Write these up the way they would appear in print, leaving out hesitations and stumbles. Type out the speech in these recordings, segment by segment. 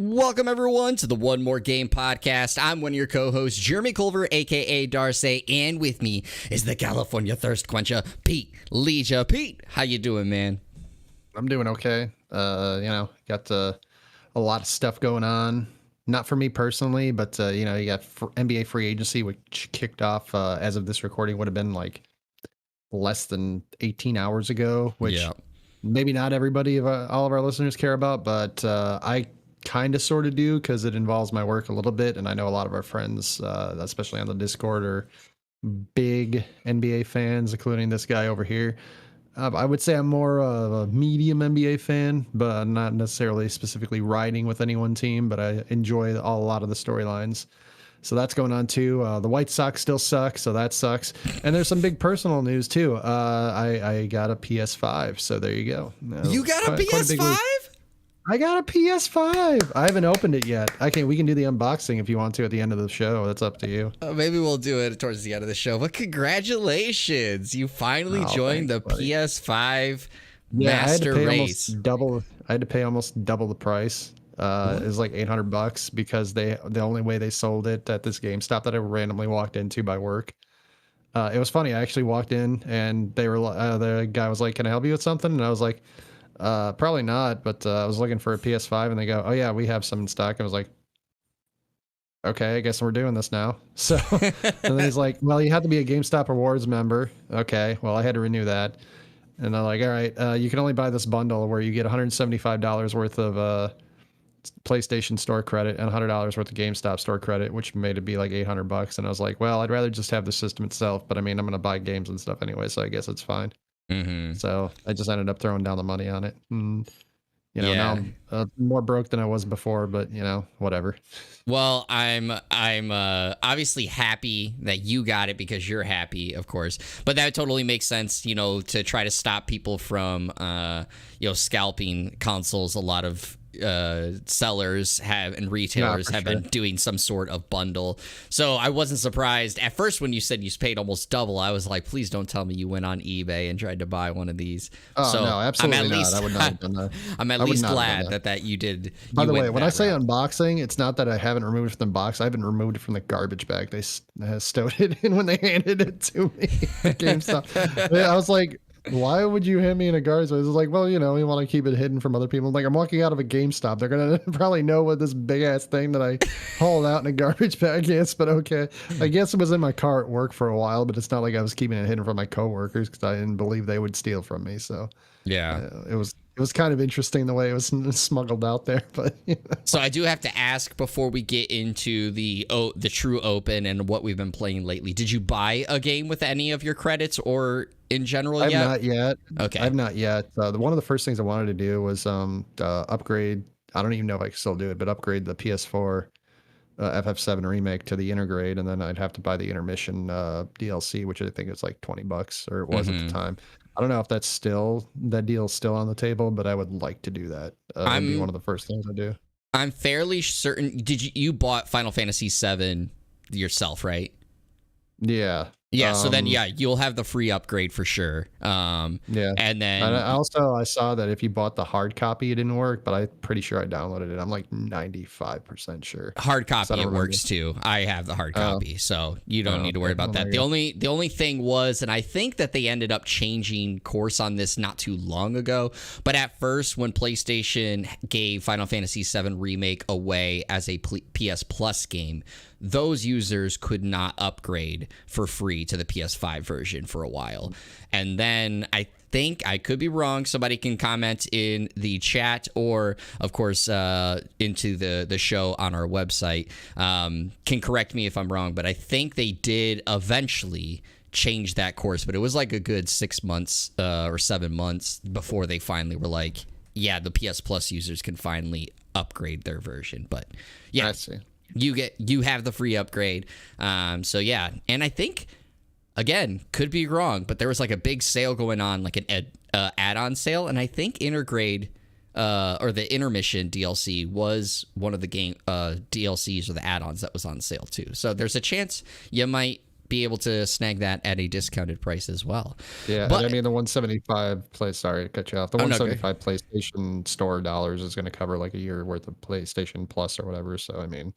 Welcome, everyone, to the One More Game podcast. I'm one of your co-hosts, Jeremy Culver, a.k.a. Darcy, and with me is the California Thirst Quencher, Pete Leisure. Pete, how you doing, man? I'm doing okay. Got a lot of stuff going on. Not for me personally, but, you got NBA free agency, which kicked off as of this recording would have been like less than 18 hours ago, which maybe not everybody, all of our listeners care about, but I kind of sort of do because it involves my work a little bit. And I know a lot of our friends, especially on the Discord, are big NBA fans, including this guy over here. I would say I'm more of a medium NBA fan, but not necessarily specifically riding with any one team, but I enjoy a lot of the storylines. So that's going on too. The White Sox still suck, so that sucks. And there's some big personal news too. I got a PS5, so there you go. You got a PS5? I got a PS5. I haven't opened it yet. We can do the unboxing if you want to at the end of the show. That's up to you. Maybe we'll do it towards the end of the show. But congratulations, you finally joined the PS5 master race. I had to pay almost double the price. It was like $800 because the only way they sold it at this GameStop that I randomly walked into by work. It was funny. I actually walked in and they were the guy was like, "Can I help you with something?" And I was like, probably not, but I was looking for a PS5 and they go, "Oh yeah, we have some in stock." I was like, "Okay, I guess we're doing this now." So and then he's like, "Well, you have to be a GameStop Rewards member." Okay, well, I had to renew that. And I'm like, "All right, you can only buy this bundle where you get $175 worth of PlayStation Store credit and $100 worth of GameStop Store credit," which made it be like $800. And I was like, "Well, I'd rather just have the system itself, but I mean, I'm going to buy games and stuff anyway, so I guess it's fine." Mm-hmm. So I just ended up throwing down the money on it. And, now I'm more broke than I was before, but whatever. Well, I'm obviously happy that you got it because you're happy, of course. But that totally makes sense, to try to stop people from, scalping consoles. A lot of sellers and retailers have been doing some sort of bundle. So I wasn't surprised at first when you said you paid almost double. I was like, please don't tell me you went on eBay and tried to buy one of these. Oh, so no, absolutely not. I would not have done that. I'm at least glad that you did. By the way, when I say unboxing, it's not that I haven't removed it from the box. I haven't removed it from the garbage bag they stowed it in when they handed it to me at GameStop. I was like, "Why would you hand me in a garbage bag?" It was like, "Well, we want to keep it hidden from other people." I'm like, I'm walking out of a GameStop. They're going to probably know what this big ass thing that I hauled out in a garbage bag is, but okay. I guess it was in my car at work for a while, but it's not like I was keeping it hidden from my coworkers because I didn't believe they would steal from me. So yeah, it was kind of interesting the way it was smuggled out there. But So I do have to ask before we get into the true open and what we've been playing lately. Did you buy a game with any of your credits or in general yet? I've not yet. Okay. I've not yet. One of the first things I wanted to do was upgrade. I don't even know if I can still do it, but upgrade the PS4 FF7 remake to the Intergrade, and then I'd have to buy the intermission DLC, which I think is like $20, or it was at the time. I don't know if that deal's still on the table, but I would like to do that. That'd be one of the first things I do. I'm fairly certain. Did you bought Final Fantasy VII yourself, right? Yeah. Yeah, so then, you'll have the free upgrade for sure. And then... I saw that if you bought the hard copy, it didn't work, but I'm pretty sure I downloaded it. I'm like 95% sure. Hard copy, it works too. I have the hard copy, so you don't need to worry about that. The only thing was, and I think that they ended up changing course on this not too long ago, but at first when PlayStation gave Final Fantasy VII Remake away as a PS Plus game, those users could not upgrade for free to the PS5 version for a while. And then I think, I could be wrong, somebody can comment in the chat or, of course, into the show on our website, can correct me if I'm wrong, but I think they did eventually change that course, but it was like a good 6 months or 7 months before they finally were like, yeah, the PS Plus users can finally upgrade their version. But yeah, I see. You have the free upgrade. So yeah, and I think, again, could be wrong, but there was like a big sale going on, like an add-on sale, and I think Intergrade or the Intermission DLC was one of the game DLCs or the add-ons that was on sale too. So there's a chance you might be able to snag that at a discounted price as well. Yeah, but, and I mean the 175 sorry to cut you off. The 175 PlayStation Store dollars is going to cover like a year worth of PlayStation Plus or whatever. So I mean,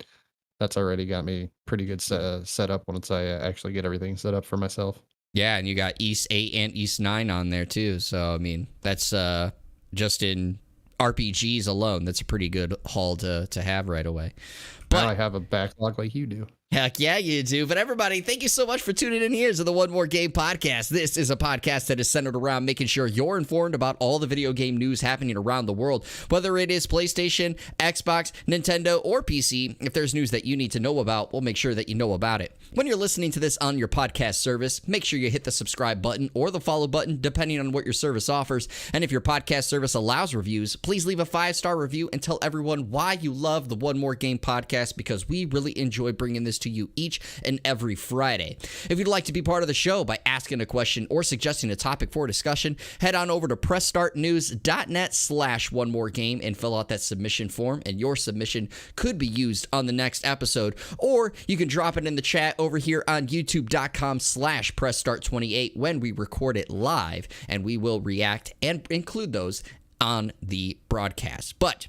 that's already got me pretty good set up once I actually get everything set up for myself. Yeah, and you got East 8 and East 9 on there too. So I mean, that's just in RPGs alone. That's a pretty good haul to have right away. But now I have a backlog like you do. Heck yeah, you do. But everybody, thank you so much for tuning in here to the One More Game podcast. This is a podcast that is centered around making sure you're informed about all the video game news happening around the world, whether it is PlayStation, Xbox, Nintendo, or PC. If there's news that you need to know about, we'll make sure that you know about it. When you're listening to this on your podcast service, make sure you hit the subscribe button or the follow button, depending on what your service offers. And if your podcast service allows reviews, please leave a 5-star review and tell everyone why you love the One More Game podcast, because we really enjoy bringing this to you each and every Friday. If you'd like to be part of the show by asking a question or suggesting a topic for discussion, head on over to pressstartnews.net/onemoregame and fill out that submission form, and your submission could be used on the next episode. Or you can drop it in the chat over here on youtube.com/presssstart28 when we record it live, and we will react and include those on the broadcast. But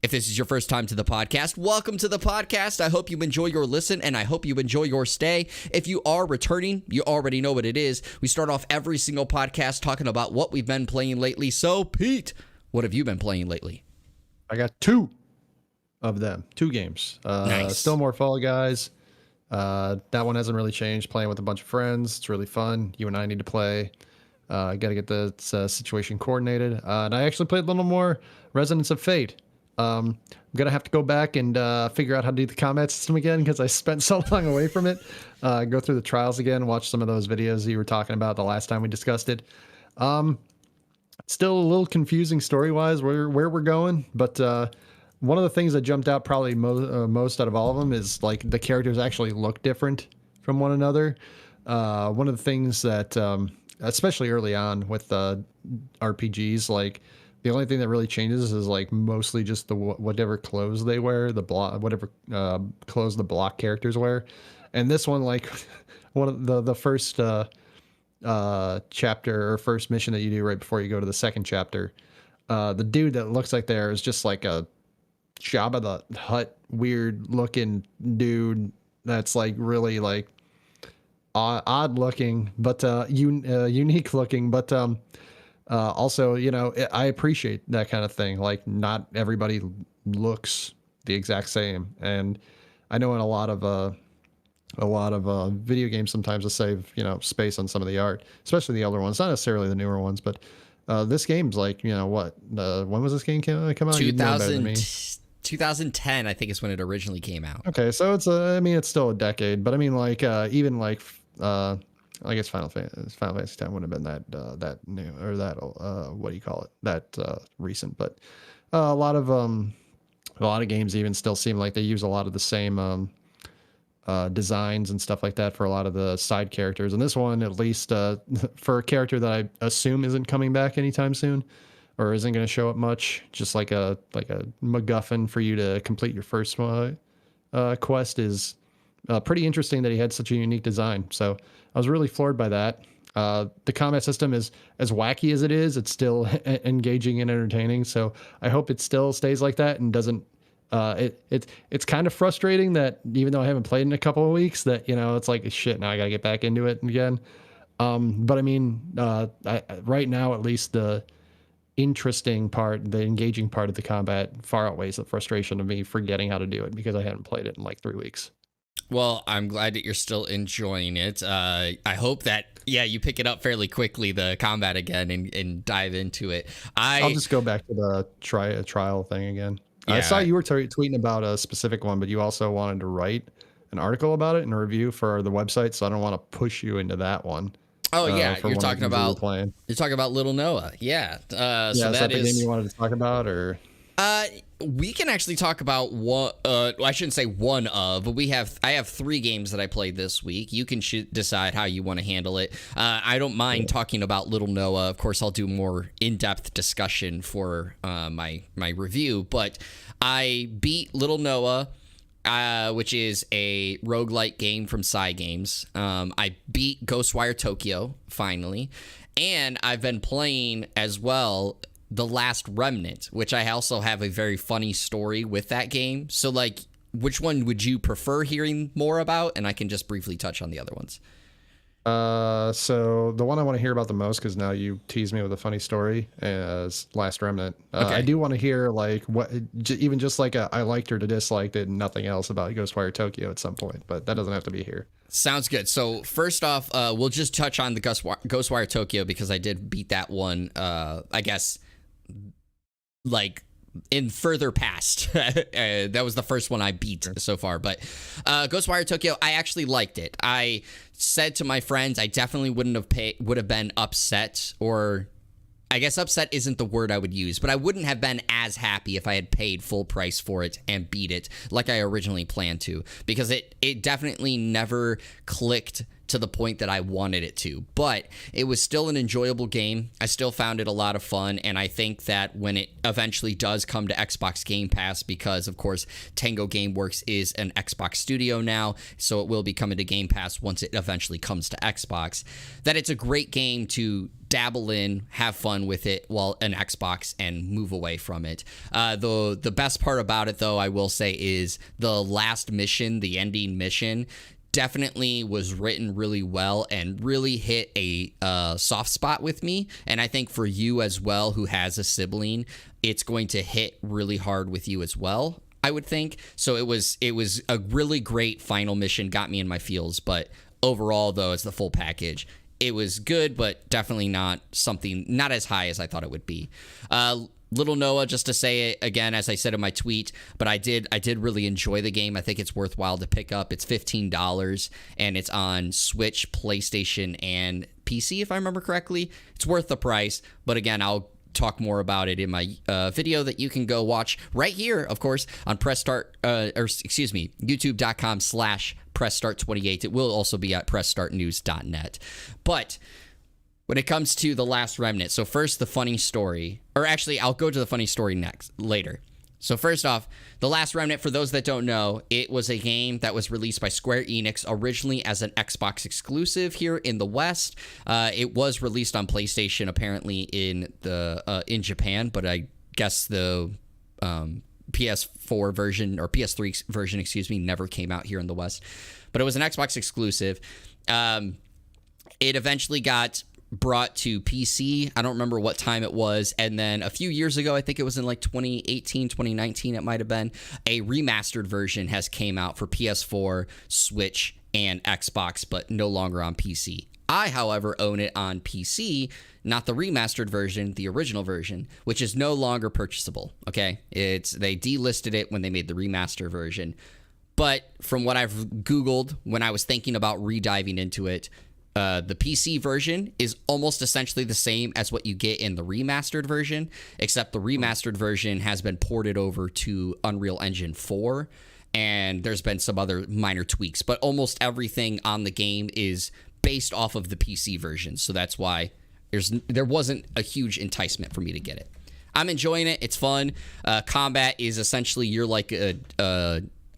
if this is your first time to the podcast, welcome to the podcast. I hope you enjoy your listen, and I hope you enjoy your stay. If you are returning, you already know what it is. We start off every single podcast talking about what we've been playing lately. So, Pete, what have you been playing lately? I got 2 of them. 2 games. Nice. Still more Fall Guys. That one hasn't really changed. Playing with a bunch of friends. It's really fun. You and I need to play. Got to get the situation coordinated. And I actually played a little more Resonance of Fate. I'm gonna have to go back and figure out how to do the combat system again, because I spent so long away from it. Go through the trials again, watch some of those videos you were talking about the last time we discussed it. Still a little confusing story-wise where we're going, but one of the things that jumped out probably most out of all of them is like the characters actually look different from one another. One of the things that, especially early on with RPGs, like the only thing that really changes is like mostly just the whatever clothes they wear, whatever clothes the block characters wear. And this one, like one of the first chapter or first mission that you do right before you go to the second chapter, the dude that looks like there is just like a Jabba the Hutt weird looking dude that's like really like odd looking, but unique looking, but also, you know, I appreciate that kind of thing. Like, not everybody looks the exact same, and I know in a lot of video games sometimes to save, you know, space on some of the art, especially the older ones, not necessarily the newer ones, but this game's like, you know, what when was this game come out? 2010, I think, is when it originally came out. Okay, so it's I mean, it's still a decade, but I mean, like even like I guess Final Fantasy X wouldn't have been that new, or that what do you call it, that recent. But a lot of games even still seem like they use a lot of the same designs and stuff like that for a lot of the side characters. And this one, at least for a character that I assume isn't coming back anytime soon, or isn't going to show up much, just like a MacGuffin for you to complete your first quest, is pretty interesting that he had such a unique design. So I was really floored by that. The combat system is as wacky as it is. It's still engaging and entertaining. So I hope it still stays like that and doesn't. It's kind of frustrating that even though I haven't played in a couple of weeks, that, you know, it's like, shit, now I gotta get back into it again. But I mean, right now, at least the interesting part, the engaging part of the combat far outweighs the frustration of me forgetting how to do it because I hadn't played it in like 3 weeks. Well, I'm glad that you're still enjoying it. I hope that, you pick it up fairly quickly, the combat again, and dive into it. I'll just go back to the trial thing again. Yeah. I saw you were tweeting about a specific one, but you also wanted to write an article about it and a review for the website, so I don't want to push you into that one. Oh yeah, you're talking about Little Noah. Yeah. So is that the game you wanted to talk about, or? We can actually talk about one. I shouldn't say one of, but I have 3 games that I played this week. You can decide how you want to handle it. I don't mind talking about Little Noah. Of course, I'll do more in-depth discussion for my review. But I beat Little Noah. which is a roguelike game from Psy Games. I beat Ghostwire Tokyo finally, and I've been playing as well The Last Remnant, which I also have a very funny story with that game. So, like, which one would you prefer hearing more about? And I can just briefly touch on the other ones. So the one I want to hear about the most, because now you tease me with a funny story, is Last Remnant. Okay. I do want to hear like what, even just like I liked or disliked it, and nothing else about Ghostwire Tokyo at some point, but that doesn't have to be here. Sounds good. So first off, we'll just touch on the Ghostwire Tokyo because I did beat that one. I guess like in further past. That was the first one I beat so far. But Ghostwire Tokyo, I actually liked it. I said to my friends, I definitely would have been upset, or I guess upset isn't the word I would use, but I wouldn't have been as happy if I had paid full price for it and beat it like I originally planned to, because it definitely never clicked to the point that I wanted it to. But it was still an enjoyable game. I still found it a lot of fun, and I think that when it eventually does come to Xbox Game Pass, because of course Tango Gameworks is an Xbox studio now, so it will be coming to Game Pass once it eventually comes to Xbox, that it's a great game to dabble in, have fun with it while an Xbox, and move away from it. The best part about it, though, I will say, is the last mission, the ending mission, definitely was written really well and really hit a soft spot with me. And I think for you as well, who has a sibling, it's going to hit really hard with you as well, I would think. So it was a really great final mission, got me in my feels. But overall, though, as the full package, it was good, but definitely not as high as I thought it would be. Little Noah, just to say it again, as I said in my tweet, but I did really enjoy the game. I think it's worthwhile to pick up. It's $15, and it's on Switch, PlayStation, and PC, if I remember correctly. It's worth the price, but again, I'll talk more about it in my video that you can go watch right here, of course, on youtube.com/PressStart28. It will also be at PressStartNews.net. But when it comes to The Last Remnant, so first the funny story, or actually I'll go to the funny story later. So first off, The Last Remnant, for those that don't know, it was a game that was released by Square Enix originally as an Xbox exclusive here in the West. It was released on PlayStation apparently in Japan, but I guess the PS4 version, or PS3 version, never came out here in the West. But it was an Xbox exclusive. It eventually got brought to PC. I don't remember what time it was. And then a few years ago, I think it was in like 2018, 2019, it might have been, a remastered version has came out for PS4, Switch, and Xbox, but no longer on PC. I, however, own it on PC, not the remastered version, the original version, which is no longer purchasable, okay? They delisted it when they made the remaster version. But from what I've Googled when I was thinking about rediving into it, the PC version is almost essentially the same as what you get in the remastered version, except the remastered version has been ported over to Unreal Engine 4, and there's been some other minor tweaks, but almost everything on the game is based off of the PC version, so that's why there wasn't a huge enticement for me to get it. I'm enjoying it. It's fun. Combat is essentially, you're like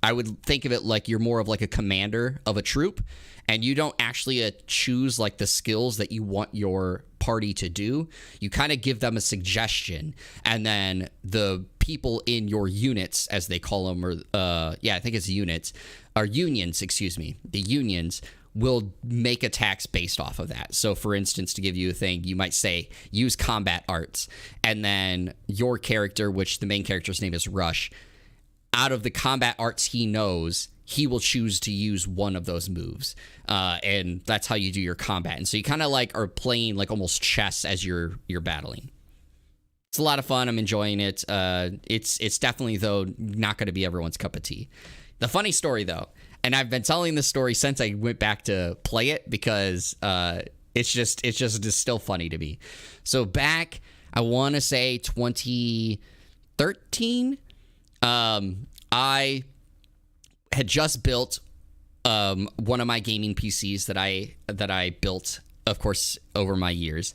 I would think of it like you're more of like a commander of a troop, and you don't actually choose like the skills that you want your party to do. You kind of give them a suggestion, and then the people in your units, as they call them, or I think it's units, or unions, the unions will make attacks based off of that. So for instance, to give you a thing, you might say use combat arts, and then your character, which the main character's name is Rush, out of the combat arts he knows, he will choose to use one of those moves. And that's how you do your combat. And so you kind of like are playing like almost chess as you're battling. It's a lot of fun. I'm enjoying it. It's definitely, though, not going to be everyone's cup of tea. The funny story, though, and I've been telling this story since I went back to play it, because it's just still funny to me. So back, I want to say 2013, I had just built one of my gaming PCs that I built, of course, over my years.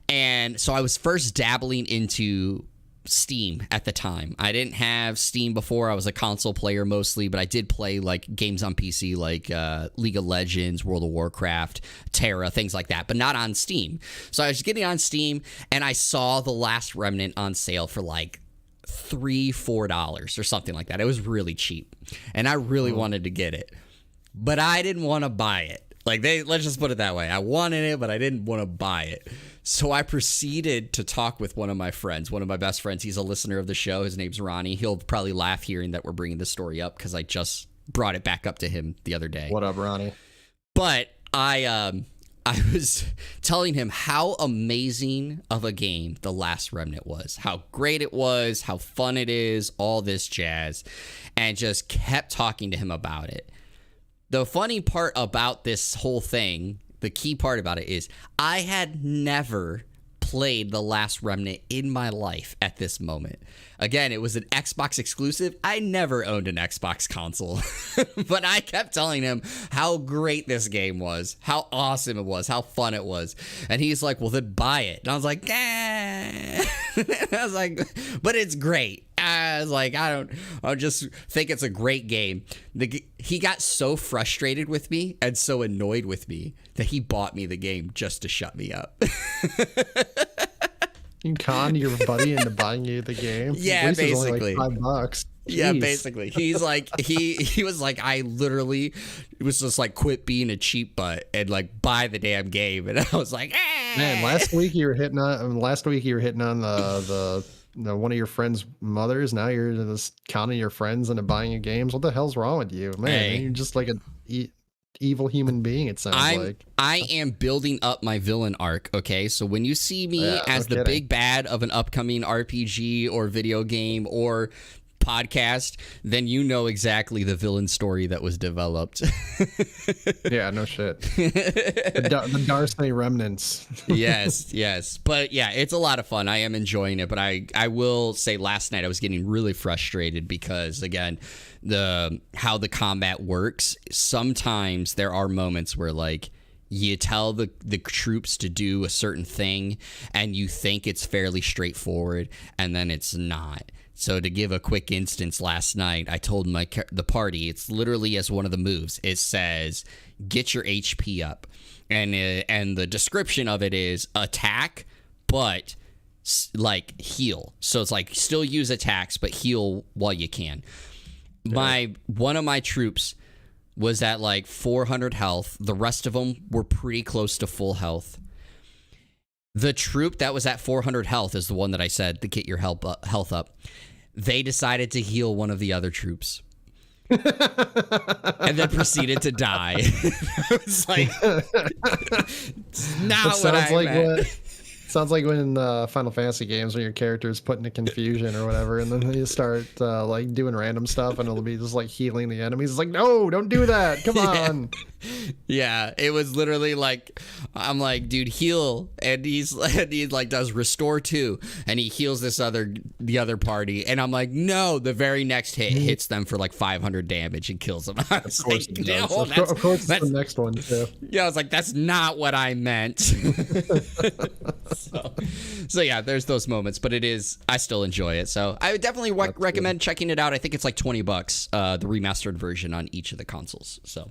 And so I was first dabbling into Steam at the time. I didn't have Steam before. I was a console player mostly, but I did play like games on PC like League of Legends, World of Warcraft, Terra, things like that, but not on Steam. So I was getting on Steam and I saw The Last Remnant on sale for like $3-4 or something like that. It was really cheap and I really wanted to get it, but I didn't want to buy it. Like, let's just put it that way. I wanted it, but I didn't want to buy it. So I proceeded to talk with one of my friends, one of my best friends. He's a listener of the show. His name's Ronnie. He'll probably laugh hearing that we're bringing this story up because I just brought it back up to him the other day. What up, Ronnie? But I was telling him how amazing of a game The Last Remnant was, how great it was, how fun it is, all this jazz, and just kept talking to him about it. The funny part about this whole thing, the key part about it is I had never played The Last Remnant in my life at this moment. Again, it was an Xbox exclusive. I never owned an Xbox console, but I kept telling him how great this game was, how awesome it was, how fun it was. And he's like, well, then buy it. And I was like, I was like, but it's great. I was like, I just think it's a great game. He got so frustrated with me and so annoyed with me that he bought me the game just to shut me up. You conned your buddy into buying you the game. Yeah, basically. Only like $5. Yeah, basically. He's like, he was like, I literally was just like, quit being a cheap butt and like buy the damn game. And I was like, man, last week you were hitting on the one of your friend's mothers. Now you're just counting your friends into buying you games. What the hell's wrong with you, man? You're just like an evil human being. It sounds like I am building up my villain arc. Okay, so when you see me as the big bad of an upcoming RPG or video game or podcast, then you know exactly the villain story that was developed. Yeah, no shit. The Darcy remnants. yes. But yeah, it's a lot of fun. I am enjoying it, but I will say last night I was getting really frustrated because, again, how the combat works. Sometimes there are moments where, like, you tell the troops to do a certain thing and you think it's fairly straightforward, and then it's not. So to give a quick instance, last night I told the party, it's literally as one of the moves. It says, get your HP up. And the description of it is attack, but like heal. So it's like still use attacks, but heal while you can. One of my troops was at like 400 health. The rest of them were pretty close to full health. The troop that was at 400 health is the one that I said to get your health up. They decided to heal one of the other troops. And then proceeded to die. It was like, it's not what I meant. Sounds like when Final Fantasy games when your character is put into confusion or whatever, and then you start like doing random stuff, and it'll be just like healing the enemies. It's like, no, don't do that. Come on. Yeah, it was literally like, I'm like, dude, heal, and he like does restore 2, and he heals the other party, and I'm like, no. The very next hit hits them for like 500 damage and kills them. I was like, no, of course, that's the next one too. Yeah, I was like, that's not what I meant. So yeah, there's those moments, but I still enjoy it. So I would definitely recommend checking it out. I think it's like $20, the remastered version on each of the consoles. So.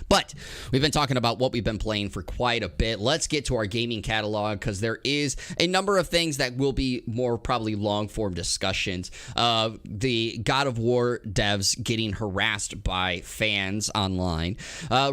But we've been talking about what we've been playing for quite a bit. Let's get to our gaming catalog, because there is a number of things that will be more probably long-form discussions. The God of War devs getting harassed by fans online.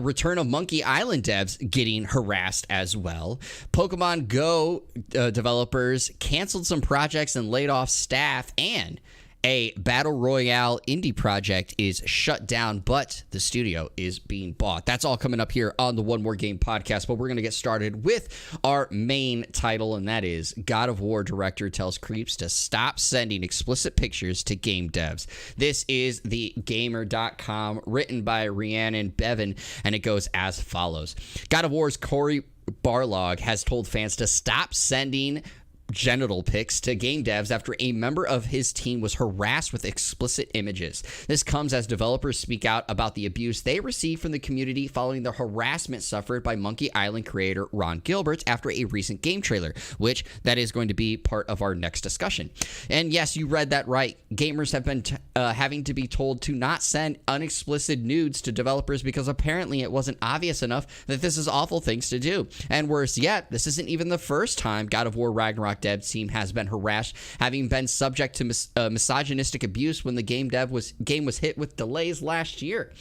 Return of Monkey Island devs getting harassed as well. Pokemon Go developers canceled some projects and laid off staff, and a Battle Royale indie project is shut down, but the studio is being bought. That's all coming up here on the One More Game podcast, but we're going to get started with our main title, and that is God of War director tells creeps to stop sending explicit pictures to game devs. This is the Gamer.com, written by Rhiannon Bevan, and it goes as follows. God of War's Cory Barlog has told fans to stop sending genital pics to game devs after a member of his team was harassed with explicit images. This comes as developers speak out about the abuse they received from the community following the harassment suffered by Monkey Island creator Ron Gilbert after a recent game trailer, which that is going to be part of our next discussion. And yes, you read that right. Gamers have been having to be told to not send unexplicit nudes to developers because apparently it wasn't obvious enough that this is awful things to do. And worse yet, this isn't even the first time God of War Ragnarok dev team has been harassed, having been subject to misogynistic abuse when the game was hit with delays last year.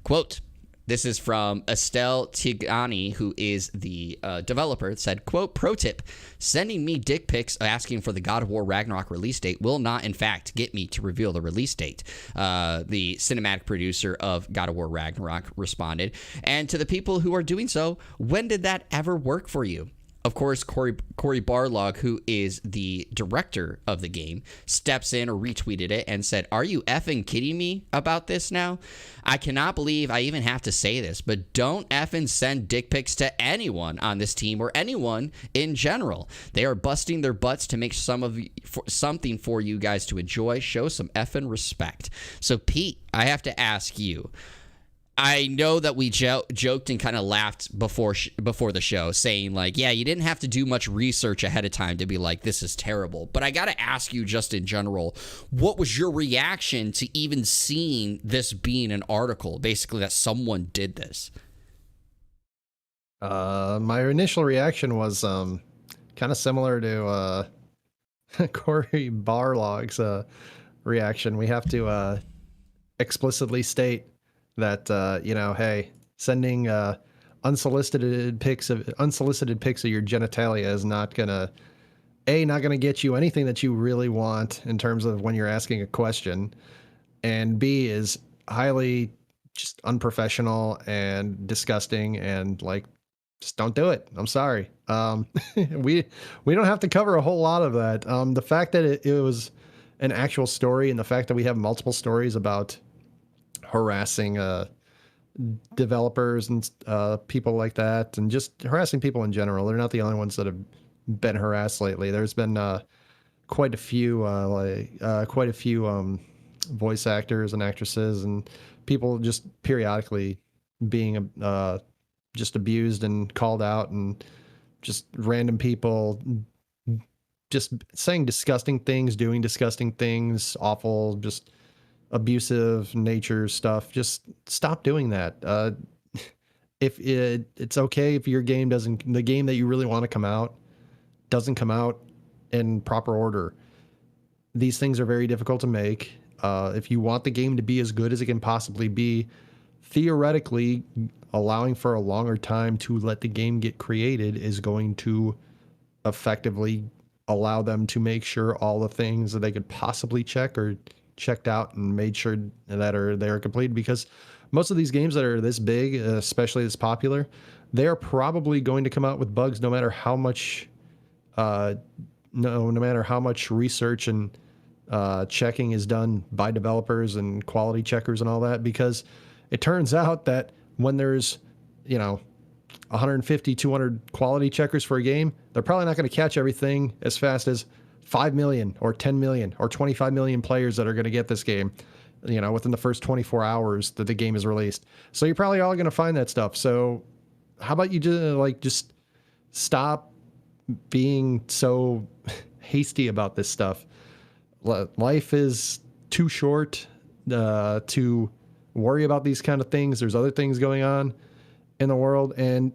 Quote, this is from Estelle Tigani, who is the developer. It said, quote, pro tip, sending me dick pics asking for the God of War Ragnarok release date will not, in fact, get me to reveal the release date. The cinematic producer of God of War Ragnarok responded. And to the people who are doing so, when did that ever work for you? Of course, Cory Barlog, who is the director of the game, steps in or retweeted it and said, are you effing kidding me about this now? I cannot believe I even have to say this, but don't effing send dick pics to anyone on this team or anyone in general. They are busting their butts to make something for you guys to enjoy. Show some effing respect. So, Pete, I have to ask you, I know that we joked and kind of laughed before the show, saying like, yeah, you didn't have to do much research ahead of time to be like, this is terrible. But I got to ask you just in general, what was your reaction to even seeing this being an article, basically that someone did this? My initial reaction was kind of similar to Cory Barlog's reaction. We have to explicitly state that hey, sending unsolicited pics of your genitalia is not gonna get you anything that you really want in terms of when you're asking a question, and B, is highly just unprofessional and disgusting, and like, just don't do it. I'm sorry. We don't have to cover a whole lot of that. The fact that it was an actual story, and the fact that we have multiple stories about harassing developers and people like that, and just harassing people in general. They're not the only ones that have been harassed lately. There's been quite a few voice actors and actresses and people just periodically being just abused and called out, and just random people just saying disgusting things, doing disgusting things, awful, just abusive nature stuff. Just stop doing that. If it's okay if your game the game that you really want to come out doesn't come out in proper order. These things are very difficult to make. If you want the game to be as good as it can possibly be, theoretically allowing for a longer time to let the game get created is going to effectively allow them to make sure all the things that they could possibly check are checked out and made sure that they are completed, because most of these games that are this big, especially this popular, they are probably going to come out with bugs no matter how much no matter how much research and checking is done by developers and quality checkers and all that, because it turns out that when there's 150, 200 quality checkers for a game, they're probably not going to catch everything as fast as 5 million or 10 million or 25 million players that are going to get this game, within the first 24 hours that the game is released. So you're probably all going to find that stuff. So how about you just stop being so hasty about this stuff? Life is too short to worry about these kind of things. There's other things going on in the world. And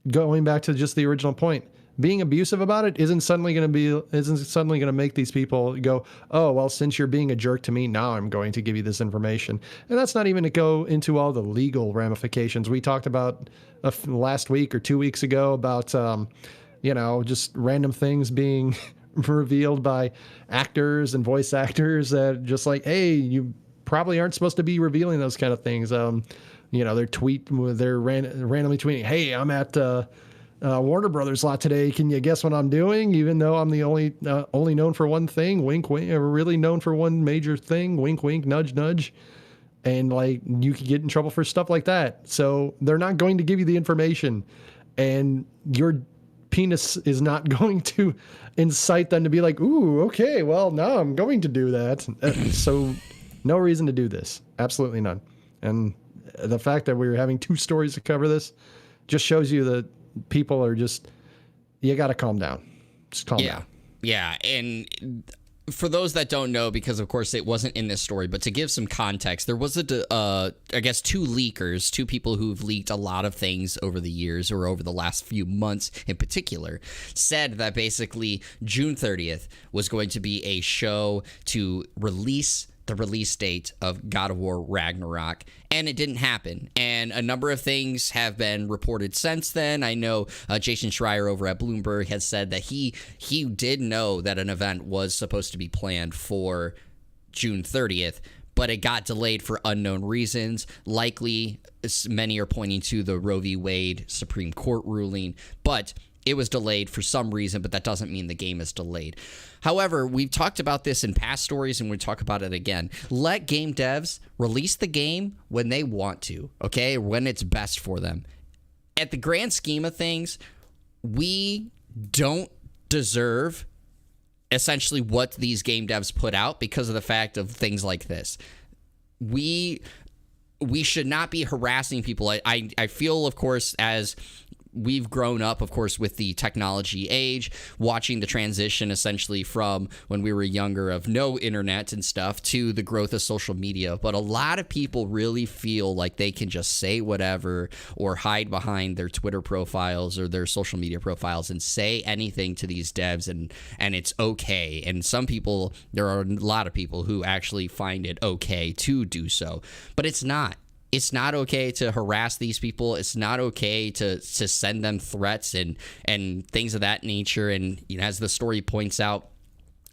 going back to just the original point, being abusive about it isn't suddenly going to make these people go, oh, well, since you're being a jerk to me, now I'm going to give you this information. And that's not even to go into all the legal ramifications. We talked about last week or 2 weeks ago about, just random things being revealed by actors and voice actors that just like, hey, you probably aren't supposed to be revealing those kind of things. They're randomly tweeting, hey, I'm at Warner Brothers lot today. Can you guess what I'm doing? Even though I'm the only known for one thing, wink, wink, really known for one major thing, wink, wink, nudge, nudge. And like, you could get in trouble for stuff like that. So they're not going to give you the information, and you're penis is not going to incite them to be like, ooh, okay, well, now I'm going to do that. So no reason to do this. Absolutely none. And the fact that we were having 2 stories to cover this just shows you that people are just, you got to calm down. Just calm down. Yeah. And for those that don't know, because of course it wasn't in this story, but to give some context, there was I guess 2 leakers, 2 people who've leaked a lot of things over the years or over the last few months in particular, said that basically June 30th was going to be a show to release the release date of God of War Ragnarok, and it didn't happen. And a number of things have been reported since then. I know Jason Schreier over at Bloomberg has said that he did know that an event was supposed to be planned for June 30th, but it got delayed for unknown reasons. Likely, many are pointing to the Roe v. Wade Supreme Court ruling, but it was delayed for some reason, but that doesn't mean the game is delayed. However, we've talked about this in past stories, and we talk about it again. Let game devs release the game when they want to, okay? When it's best for them. At the grand scheme of things, we don't deserve essentially what these game devs put out because of the fact of things like this. We should not be harassing people. I feel, of course, as we've grown up, of course, with the technology age, watching the transition essentially from when we were younger of no internet and stuff to the growth of social media. But a lot of people really feel like they can just say whatever or hide behind their Twitter profiles or their social media profiles and say anything to these devs, and it's okay. And some people, there are a lot of people who actually find it okay to do so, but it's not. It's not okay to harass these people. It's not okay to send them threats and things of that nature. And as the story points out,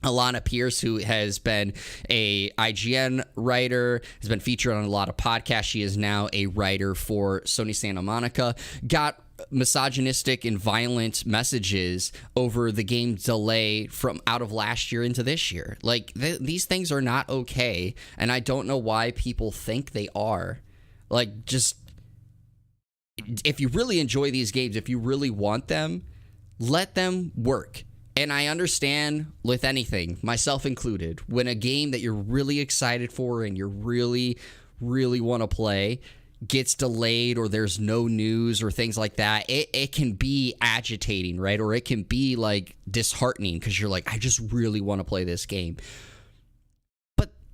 Alana Pierce, who has been a IGN writer, has been featured on a lot of podcasts. She is now a writer for Sony Santa Monica, got misogynistic and violent messages over the game delay from out of last year into this year. Like, these things are not okay, and I don't know why people think they are. Like, just, if you really enjoy these games, if you really want them, let them work. And I understand with anything, myself included, when a game that you're really excited for and you really, really want to play gets delayed or there's no news or things like that, it can be agitating, right? Or it can be, like, disheartening because you're like, I just really want to play this game.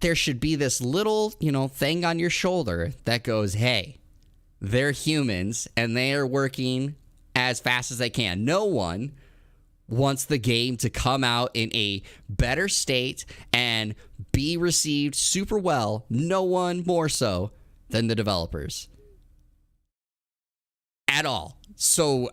There should be this little, thing on your shoulder that goes, hey, they're humans and they are working as fast as they can. No one wants the game to come out in a better state and be received super well. No one more so than the developers at all. So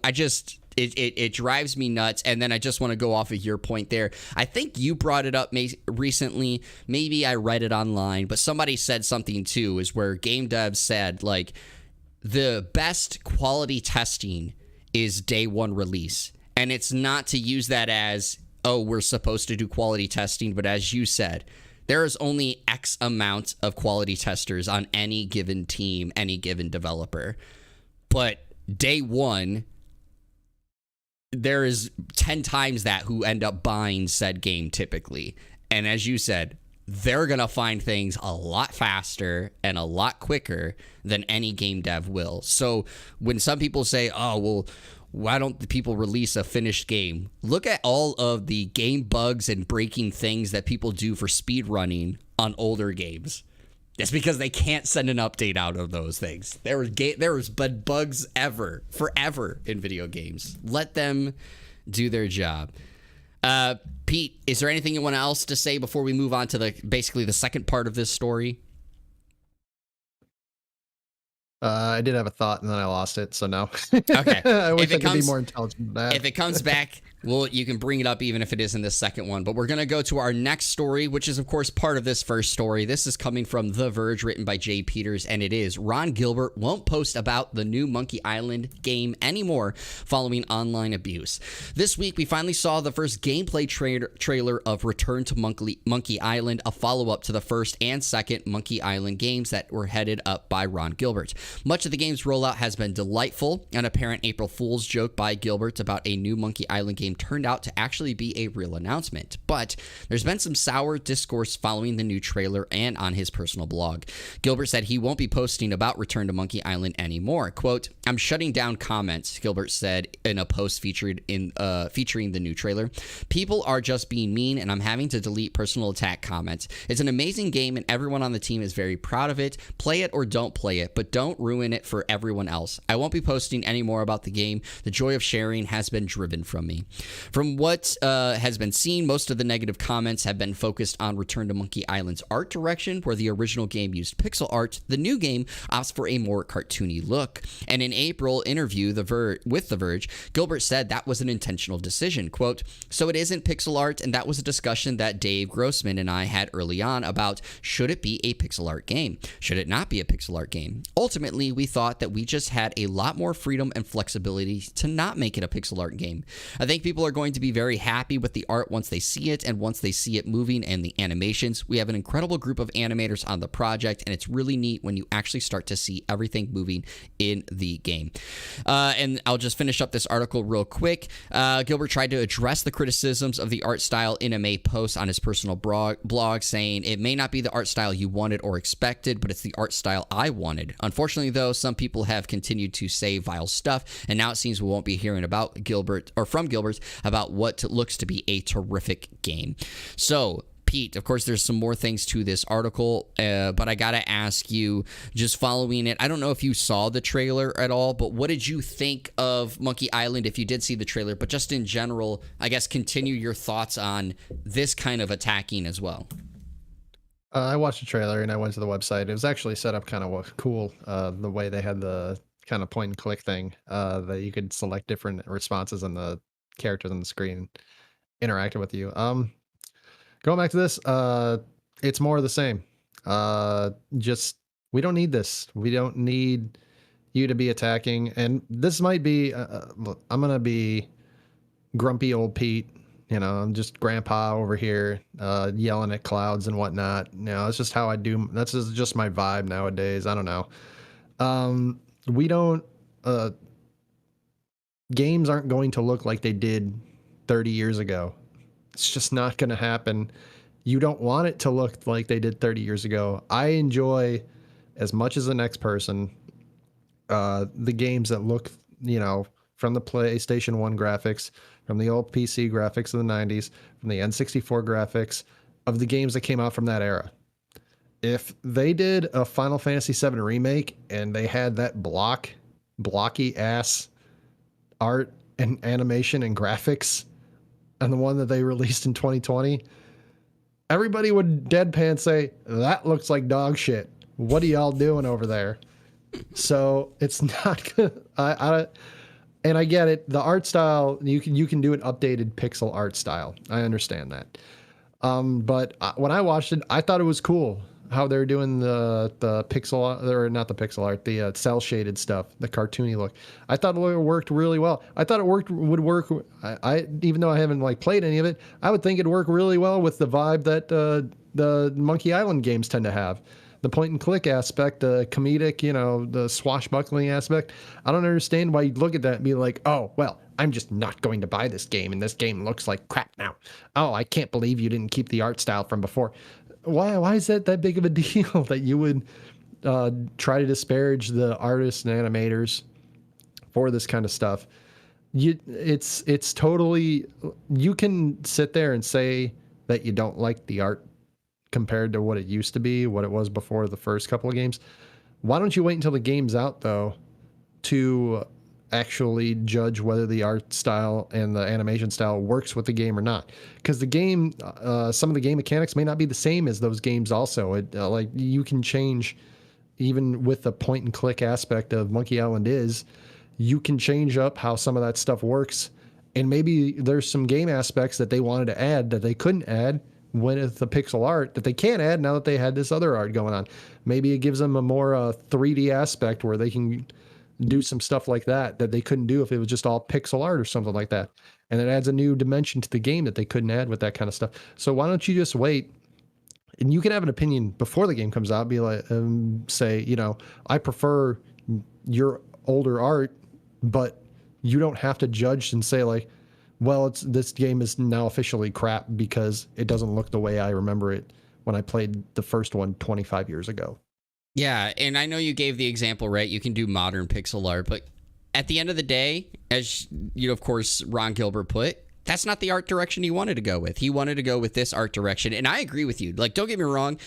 it drives me nuts. And then I just want to go off of your point there. I think you brought it up recently. Maybe I read it online, but somebody said something too, is where game devs said, like, the best quality testing is day one release. And it's not to use that as, oh, we're supposed to do quality testing. But as you said, there is only X amount of quality testers on any given team, any given developer. But day one, there is 10 times that who end up buying said game typically. And as you said, they're going to find things a lot faster and a lot quicker than any game dev will. So when some people say, oh, well, why don't the people release a finished game? Look at all of the game bugs and breaking things that people do for speed running on older games. It's because they can't send an update out of those things. There was bugs forever in video games. Let them do their job. Pete, is there anything you want else to say before we move on to basically the second part of this story? I did have a thought and then I lost it, so no. Okay. I wish I could be more intelligent than that. If it comes back, well, you can bring it up even if it isn't the second one. But we're going to go to our next story, which is, of course, part of this first story. This is coming from The Verge, written by Jay Peters, and it is Ron Gilbert won't post about the new Monkey Island game anymore following online abuse. This week, we finally saw the first gameplay trailer of Return to Monkey Island, a follow-up to the first and second Monkey Island games that were headed up by Ron Gilbert. Much of the game's rollout has been delightful. An apparent April Fool's joke by Gilbert about a new Monkey Island game turned out to actually be a real announcement. But there's been some sour discourse following the new trailer and on his personal blog. Gilbert said he won't be posting about Return to Monkey Island anymore. Quote, "I'm shutting down comments," Gilbert said in a post featuring the new trailer. "People are just being mean, and I'm having to delete personal attack comments. It's an amazing game, and everyone on the team is very proud of it. Play it or don't play it, but don't ruin it for everyone else. I won't be posting any more about the game. The joy of sharing has been driven from me." From what has been seen, most of the negative comments have been focused on Return to Monkey Island's art direction, where the original game used pixel art. The new game opts for a more cartoony look. And in April interview with The Verge, Gilbert said that was an intentional decision. Quote, "So it isn't pixel art, and that was a discussion that Dave Grossman and I had early on about should it be a pixel art game? Should it not be a pixel art game? Ultimately, we thought that we just had a lot more freedom and flexibility to not make it a pixel art game. I think people are going to be very happy with the art once they see it, and once they see it moving and the animations. We have an incredible group of animators on the project, and it's really neat when you actually start to see everything moving in the game." And I'll just finish up this article real quick. Gilbert tried to address the criticisms of the art style in a May post on his personal blog, saying, "It may not be the art style you wanted or expected, but it's the art style I wanted. Unfortunately, though, some people have continued to say vile stuff, and now it seems we won't be hearing about Gilbert or from Gilbert about what looks to be a terrific game." So, Pete, of course, there's some more things to this article, but I got to ask you, just following it, I don't know if you saw the trailer at all, but what did you think of Monkey Island if you did see the trailer? But just in general, I guess, continue your thoughts on this kind of attacking as well. I watched the trailer and I went to the website. It was actually set up kind of cool, the way they had the kind of point and click thing, that you could select different responses and the characters on the screen interacting with you. Going back to this, it's more of the same. Just, we don't need this. We don't need you to be attacking. And this might be, look, I'm going to be grumpy old Pete. You know, I'm just grandpa over here, yelling at clouds and whatnot. You know, it's just how I do. That's just my vibe nowadays. I don't know. We don't, games aren't going to look like they did 30 years ago. It's just not going to happen. You don't want it to look like they did 30 years ago. I enjoy, as much as the next person, the games that look, you know, from the PlayStation 1 graphics, from the old PC graphics of the 90s, from the N64 graphics, of the games that came out from that era. If they did a Final Fantasy VII remake and they had that blocky ass art and animation and graphics, and the one that they released in 2020, everybody would deadpan say, "That looks like dog shit. What are y'all doing over there?" So it's not good. And I get it. The art style, you can do an updated pixel art style. I understand that. But when I watched it, I thought it was cool how they're doing the pixel, or not the pixel art, the cell shaded stuff, the cartoony look. I thought it worked really well. I thought it would work. I even though I haven't like played any of it, I would think it'd work really well with the vibe that the Monkey Island games tend to have. The point and click aspect, the comedic, you know, the swashbuckling aspect. I don't understand why you'd look at that and be like, "Oh, well, I'm just not going to buy this game, and this game looks like crap now. Oh, I can't believe you didn't keep the art style from before." Why is that big of a deal that you would try to disparage the artists and animators for this kind of stuff? It's totally, you can sit there and say that you don't like the art compared to what it used to be, what it was before the first couple of games. Why don't you wait until the game's out, though, to actually judge whether the art style and the animation style works with the game or not? Because the game, some of the game mechanics may not be the same as those games also. Like, you can change, even with the point and click aspect of Monkey Island you can change up how some of that stuff works. And maybe there's some game aspects that they wanted to add that they couldn't add with the pixel art that they can't add now that they had this other art going on. Maybe it gives them a more 3D aspect where they can do some stuff like that they couldn't do if it was just all pixel art or something like that. And it adds a new dimension to the game that they couldn't add with that kind of stuff. So why don't you just wait? And you can have an opinion before the game comes out, be like, say, you know, I prefer your older art, but you don't have to judge and say like, well, this game is now officially crap because it doesn't look the way I remember it when I played the first one 25 years ago. Yeah, and I know you gave the example, right? You can do modern pixel art, but at the end of the day, as you know, of course, Ron Gilbert put, that's not the art direction he wanted to go with. He wanted to go with this art direction, and I agree with you. Like, don't get me wrong,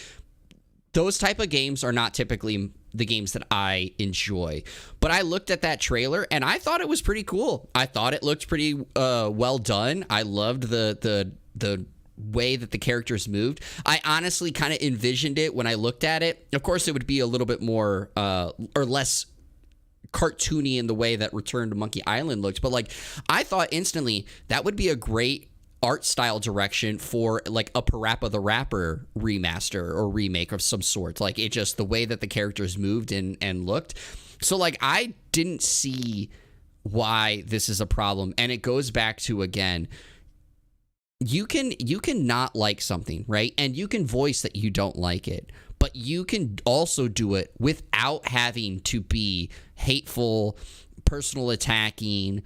those type of games are not typically the games that I enjoy. But I looked at that trailer, and I thought it was pretty cool. I thought it looked pretty well done. I loved the way that the characters moved. I honestly kind of envisioned it when I looked at it. Of course, it would be a little bit more or less cartoony in the way that Return to Monkey Island looked, but like I thought instantly that would be a great art style direction for like a Parappa the Rapper remaster or remake of some sort. Like it just the way that the characters moved and looked. So like I didn't see why this is a problem, and it goes back to, again, you can not like something, right? And you can voice that you don't like it, but you can also do it without having to be hateful, personal attacking,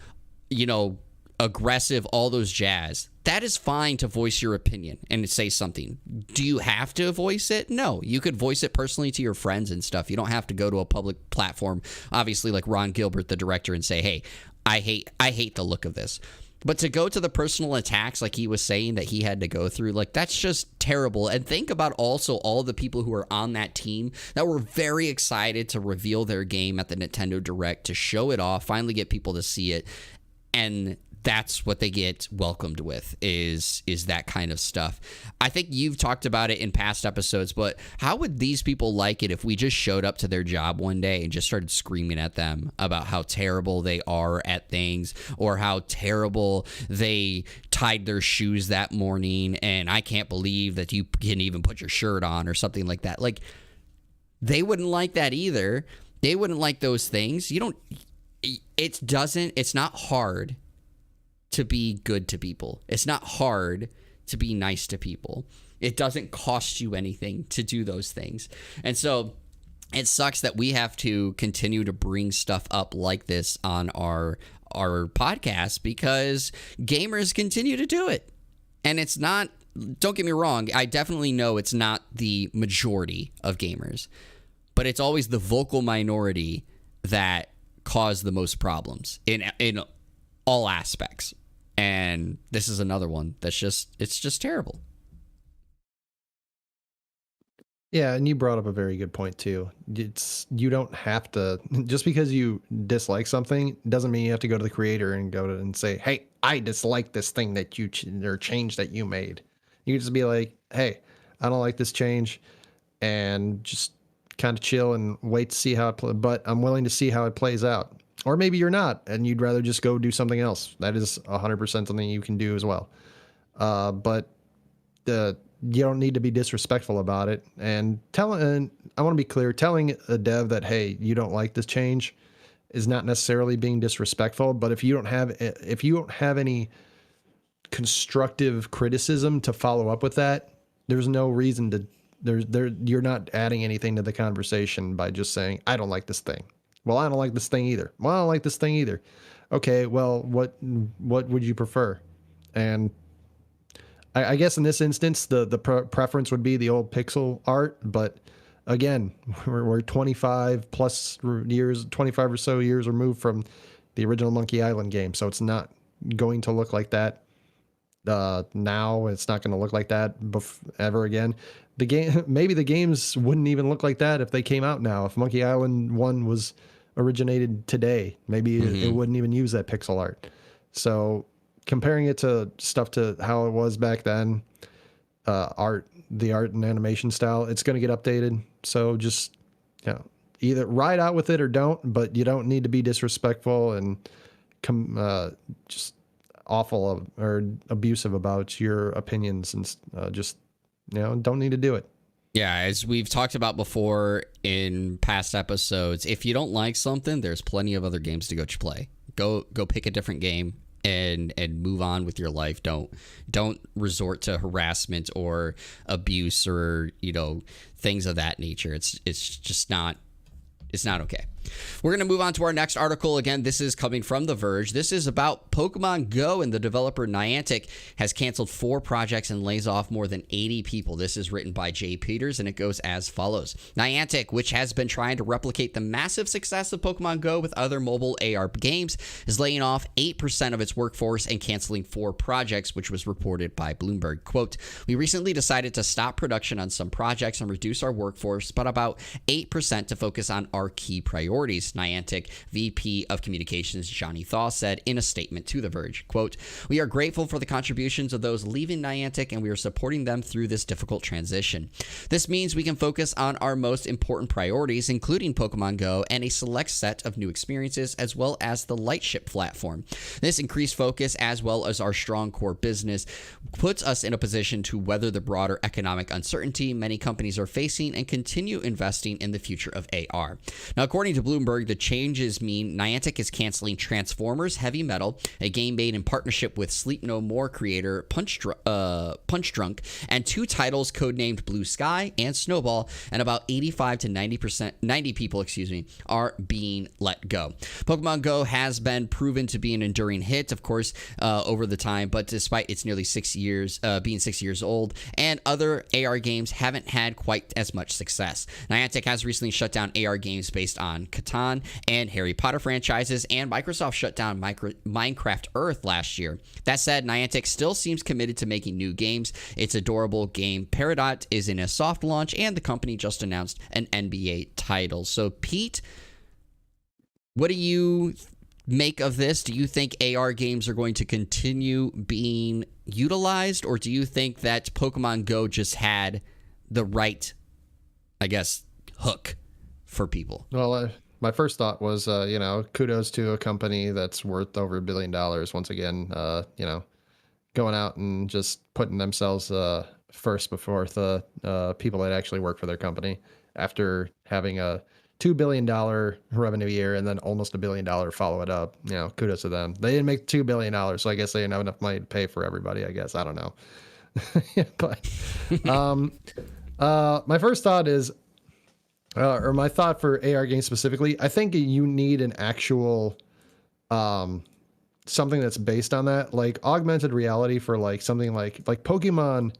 aggressive, all those jazz. That is fine to voice your opinion and say something. Do you have to voice it? No. You could voice it personally to your friends and stuff. You don't have to go to a public platform, obviously like Ron Gilbert, the director, and say, hey, I hate the look of this. But to go to the personal attacks like he was saying that he had to go through, like that's just terrible. And think about also all the people who are on that team that were very excited to reveal their game at the Nintendo Direct, to show it off, finally get people to see it. And that's what they get welcomed with is that kind of stuff. I think you've talked about it in past episodes, but how would these people like it if we just showed up to their job one day and just started screaming at them about how terrible they are at things, or how terrible they tied their shoes that morning, and I can't believe that you can even put your shirt on, or something like that? Like, they wouldn't like that either. They wouldn't like those things. It's not hard to be good to people. It's not hard to be nice to people. It doesn't cost you anything to do those things. And so it sucks that we have to continue to bring stuff up like this on our podcast, because gamers continue to do it. And it's not, don't get me wrong, I definitely know it's not the majority of gamers, but it's always the vocal minority that cause the most problems in all aspects. And this is another one that's it's just terrible. Yeah, and you brought up a very good point too. You don't have to, just because you dislike something doesn't mean you have to go to the creator and say, hey, I dislike this thing that or change that you made. You can just be like, hey, I don't like this change, and just kind of chill and wait to see how it plays. But I'm willing to see how it plays out. Or maybe you're not, and you'd rather just go do something else. That is 100% something you can do as well. But you don't need to be disrespectful about it. And I want to be clear, telling a dev that, hey, you don't like this change is not necessarily being disrespectful. But if you don't have any constructive criticism to follow up with that, there's no reason to. You're not adding anything to the conversation by just saying, I don't like this thing. Well, I don't like this thing either. Well, I don't like this thing either. Okay, well, what would you prefer? And I guess in this instance, the preference would be the old pixel art. But again, we're 25 plus years, 25 or so years removed from the original Monkey Island game. So it's not going to look like that now. It's not going to look like that ever again. Maybe the games wouldn't even look like that if they came out now. If Monkey Island 1 was originated today, maybe it wouldn't even use that pixel art. So comparing it to stuff to how it was back then, the art and animation style, it's going to get updated. So just either ride out with it or don't, but you don't need to be disrespectful and just awful or abusive about your opinions, and just don't need to do it. Yeah, as we've talked about before in past episodes, if you don't like something, there's plenty of other games to go play. Go pick a different game and move on with your life. Don't resort to harassment or abuse or things of that nature. It's just not okay. We're going to move on to our next article. Again, this is coming from The Verge. This is about Pokemon Go, and the developer Niantic has canceled 4 projects and lays off more than 80 people. This is written by Jay Peters, and it goes as follows. Niantic, which has been trying to replicate the massive success of Pokemon Go with other mobile AR games, is laying off 8% of its workforce and canceling 4 projects, which was reported by Bloomberg. Quote, we recently decided to stop production on some projects and reduce our workforce, but about 8% to focus on our key priorities, Niantic VP of Communications Johnny Thaw said in a statement to The Verge. Quote, we are grateful for the contributions of those leaving Niantic, and we are supporting them through this difficult transition. This means we can focus on our most important priorities, including Pokemon Go and a select set of new experiences, as well as the Lightship platform. This increased focus, as well as our strong core business, puts us in a position to weather the broader economic uncertainty many companies are facing and continue investing in the future of AR. Now, according to Bloomberg, the changes mean Niantic is canceling Transformers Heavy Metal, a game made in partnership with Sleep No More creator Punch Drunk, and 2 titles codenamed Blue Sky and Snowball, and about 85 to 90 people, are being let go. Pokemon Go has been proven to be an enduring hit, of course, over the time, but despite its nearly 6 years, being 6 years old, and other AR games haven't had quite as much success. Niantic has recently shut down AR games based on Catan and Harry Potter franchises, and Microsoft shut down Minecraft Earth last year. That said, Niantic still seems committed to making new games. Its adorable game Peridot is in a soft launch, and the company just announced an NBA title. So, Pete, what do you make of this? Do you think AR games are going to continue being utilized, or do you think that Pokemon Go just had the right, I guess, hook for people? Well, my first thought was, kudos to a company that's worth over $1 billion. Once again, going out and just putting themselves first before the people that actually work for their company after having a $2 billion revenue year and then almost $1 billion follow it up. Kudos to them. They didn't make $2 billion, so I guess they didn't have enough money to pay for everybody, I guess. I don't know. But my first thought is, or my thought for AR games specifically, I think you need an actual something that's based on that, like augmented reality for like something like Pokemon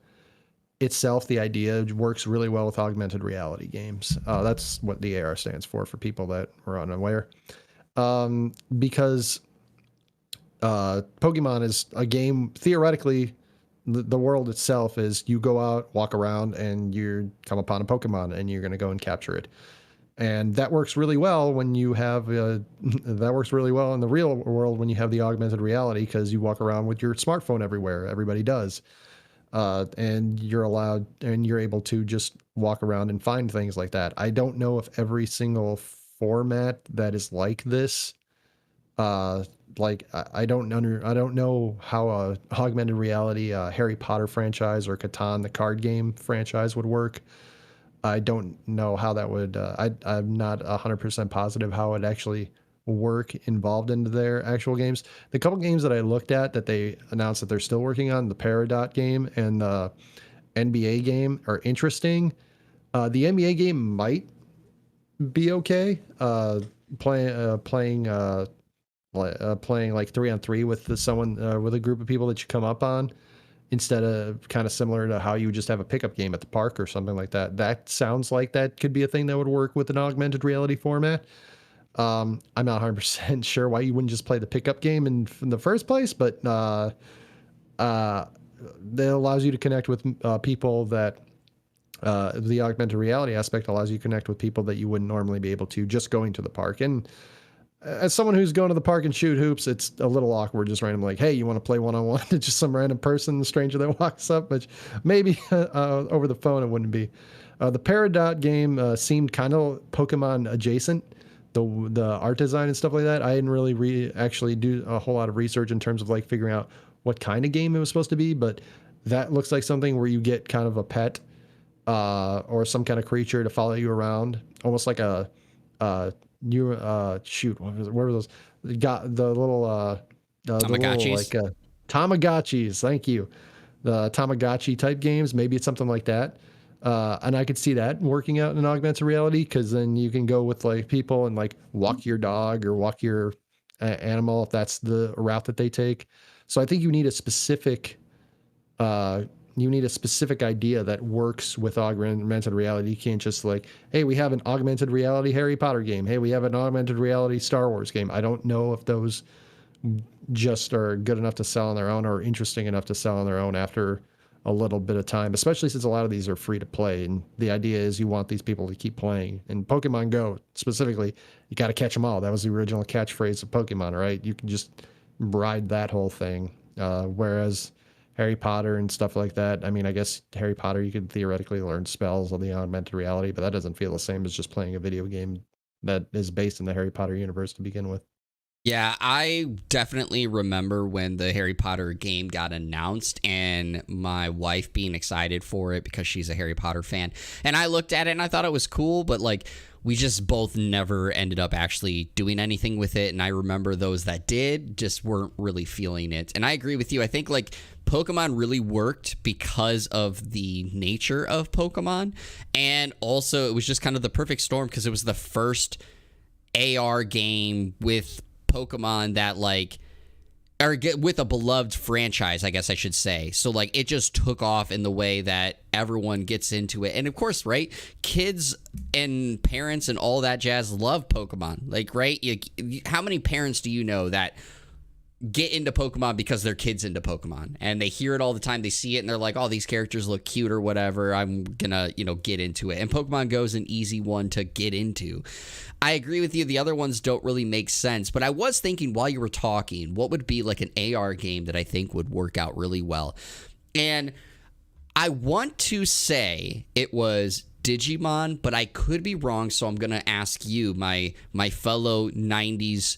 itself. The idea works really well with augmented reality games. That's what the AR stands for people that are unaware. Because Pokemon is a game, theoretically, the world itself is you go out, walk around, and you come upon a Pokemon, and you're going to go and capture it. And that works really well when you have that works really well in the real world when you have the augmented reality, because you walk around with your smartphone everywhere. Everybody does. And you're allowed, and you're able to just walk around and find things like that. I don't know if every single format that is like this, I don't know how a augmented reality Harry Potter franchise or Catan, the card game franchise, would work. I don't know how that would. I'm not 100% positive how it actually work involved into their actual games. The couple games that I looked at that they announced that they're still working on, the Peridot game and the NBA game, are interesting. The NBA game might be okay. Playing like 3-on-3 with someone with a group of people that you come up on, instead of kind of similar to how you would just have a pickup game at the park or something like that. That sounds like that could be a thing that would work with an augmented reality format. I'm not 100% sure why you wouldn't just play the pickup game in the first place, but that allows you to connect with people that the augmented reality aspect allows you to connect with people that you wouldn't normally be able to just going to the park. And as someone who's going to the park and shoot hoops, it's a little awkward just randomly like, hey, you want to play one-on-one to just some random person, the stranger that walks up, which maybe over the phone it wouldn't be. The Peridot game seemed kind of Pokemon adjacent, the art design and stuff like that. I didn't really actually do a whole lot of research in terms of like figuring out what kind of game it was supposed to be, but that looks like something where you get kind of a pet or some kind of creature to follow you around, almost like a shoot, what were those? Got the little Tamagotchis. Tamagotchis. Thank you. The Tamagotchi type games. Maybe it's something like that. And I could see that working out in augmented reality, because then you can go with like people and like walk your dog or walk your animal if that's the route that they take. So I think uh, you need a specific idea that works with augmented reality. You can't just like, hey, we have an augmented reality Harry Potter game. Hey, we have an augmented reality Star Wars game. I don't know if those just are good enough to sell on their own or interesting enough to sell on their own after a little bit of time, especially since a lot of these are free to play. And the idea is you want these people to keep playing. And Pokemon Go specifically, you got to catch them all. That was the original catchphrase of Pokemon, right? You can just ride that whole thing. Whereas Harry Potter and stuff like that, I mean, I guess Harry Potter, you could theoretically learn spells on the augmented reality, but that doesn't feel the same as just playing a video game that is based in the Harry Potter universe to begin with. Yeah, I definitely remember when the Harry Potter game got announced and my wife being excited for it because she's a Harry Potter fan. And I looked at it and I thought it was cool, but like we just both never ended up actually doing anything with it. And I remember those that did just weren't really feeling it. And I agree with you. I think like Pokemon really worked because of the nature of Pokemon. And also it was just kind of the perfect storm because it was the first AR game with Pokemon that like or get with a beloved franchise, I guess I should say. So like it just took off in the way that everyone gets into it. And of course, right, kids and parents and all that jazz love Pokemon. Like, right, how many parents do you know that get into Pokemon because their kids into Pokemon and they hear it all the time, they see it and they're like, oh, these characters look cute or whatever, I'm gonna get into it. And Pokemon Go is an easy one to get into. I agree with you, the other ones don't really make sense, but I was thinking while you were talking, what would be like an AR game that I think would work out really well? And I want to say it was Digimon, but I could be wrong, so I'm gonna ask you, my fellow 90s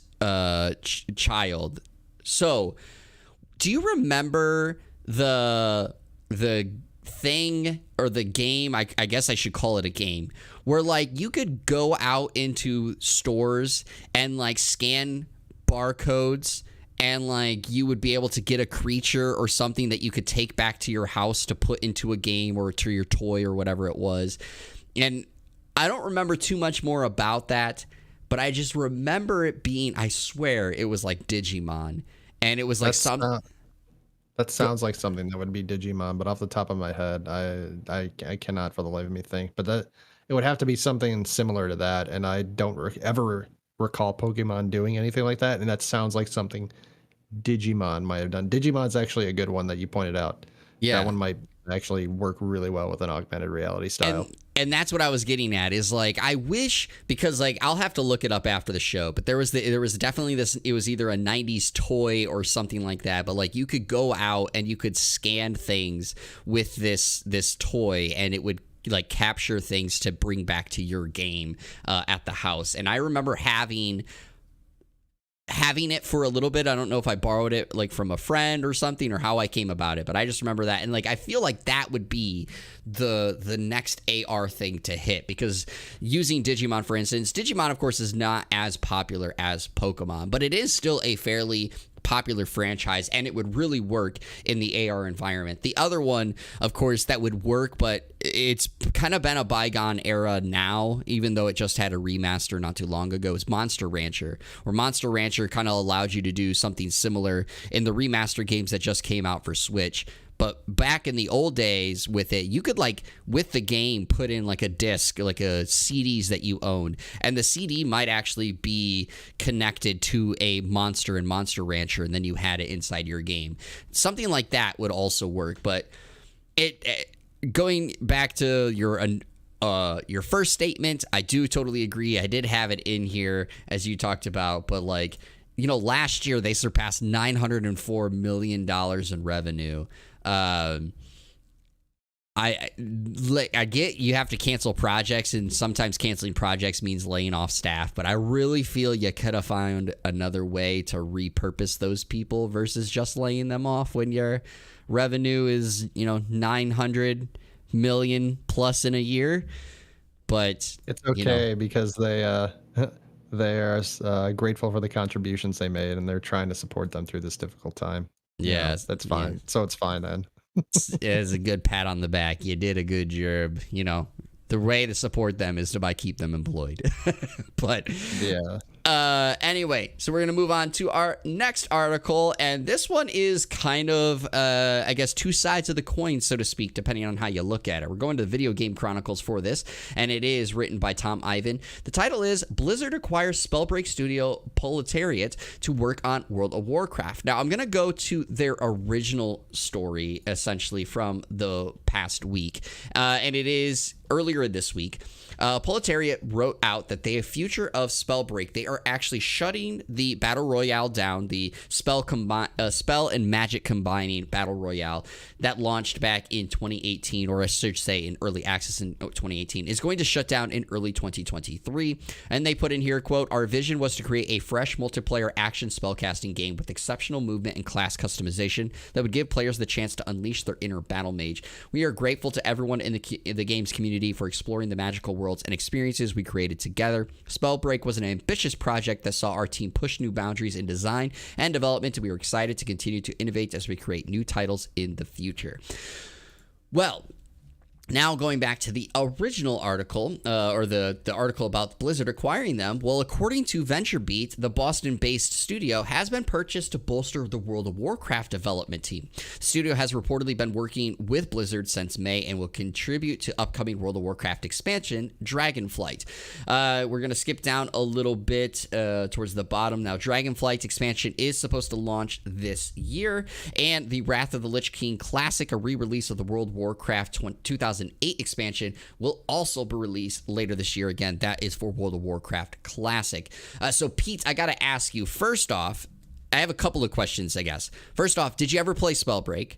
child. So, do you remember the thing or the game, I guess I should call it a game, where like you could go out into stores and like scan barcodes and like you would be able to get a creature or something that you could take back to your house to put into a game or to your toy or whatever it was. And I don't remember too much more about that, but I just remember it being, I swear it was like Digimon. And it was like that sounds like something that would be Digimon, but off the top of my head, I cannot for the life of me think. But that it would have to be something similar to that, and I don't ever recall Pokemon doing anything like that. And that sounds like something Digimon might have done. Digimon's actually a good one that you pointed out. Yeah, that one might actually work really well with an augmented reality style. And that's what I was getting at is like I wish, because like I'll have to look it up after the show, but there was definitely this, it was either a 90s toy or something like that, but like you could go out and you could scan things with this toy and it would like capture things to bring back to your game at the house. And I remember having it for a little bit. I don't know if I borrowed it like from a friend or something or how I came about it, but I just remember that. And like I feel like that would be the next AR thing to hit, because using Digimon, for instance, Digimon of course is not as popular as Pokemon, but it is still a fairly popular franchise and it would really work in the AR environment. The other one, of course, that would work, but it's kind of been a bygone era now, even though it just had a remaster not too long ago, is Monster Rancher, where Monster Rancher kind of allowed you to do something similar in the remaster games that just came out for Switch. But back in the old days with it, you could like with the game put in like a disc, like a CDs that you own, and the CD might actually be connected to a monster in Monster Rancher, and then you had it inside your game. Something like that would also work. But going back to your first statement, I do totally agree. I did have it in here as you talked about, but like last year they surpassed $904 million in revenue. I get you have to cancel projects, and sometimes canceling projects means laying off staff, but I really feel you could have found another way to repurpose those people versus just laying them off when your revenue is 900 million plus in a year. But it's okay because they are grateful for the contributions they made, and they're trying to support them through this difficult time. Yeah, that's fine. Yeah. So it's fine then. It's a good pat on the back. You did a good job. The way to support them is to keep them employed. But yeah. Anyway, so we're going to move on to our next article. And this one is kind of, I guess, two sides of the coin, so to speak, depending on how you look at it. We're going to the Video Game Chronicles for this, and it is written by Tom Ivan. The title is Blizzard Acquires Spellbreak Studio Proletariat to Work on World of Warcraft. Now, I'm going to go to their original story, essentially, from the past week. And it is earlier this week. Proletariat wrote out that the future of Spellbreak, they are actually shutting the Battle Royale down, the spell and magic combining Battle Royale that launched back in 2018, or I should say in early access in 2018, is going to shut down in early 2023. And they put in here, quote, our vision was to create a fresh multiplayer action spellcasting game with exceptional movement and class customization that would give players the chance to unleash their inner battle mage. We are grateful to everyone in the game's community for exploring the magical worlds and experiences we created together. Spellbreak was an ambitious project that saw our team push new boundaries in design and development, and we are excited to continue to innovate as we create new titles in the future. Well, now going back to the original article, or the article about Blizzard acquiring them, well, according to VentureBeat, the Boston-based studio has been purchased to bolster the World of Warcraft development team. The studio has reportedly been working with Blizzard since May and will contribute to upcoming World of Warcraft expansion, Dragonflight. We're going to skip down a little bit towards the bottom. Now, Dragonflight's expansion is supposed to launch this year, and the Wrath of the Lich King Classic, a re-release of the World of Warcraft 2008 expansion, will also be released later this year. Again, that is for World of Warcraft Classic. So, Pete, I got to ask you, first off, I have a couple of questions, I guess. First off, did you ever play Spellbreak?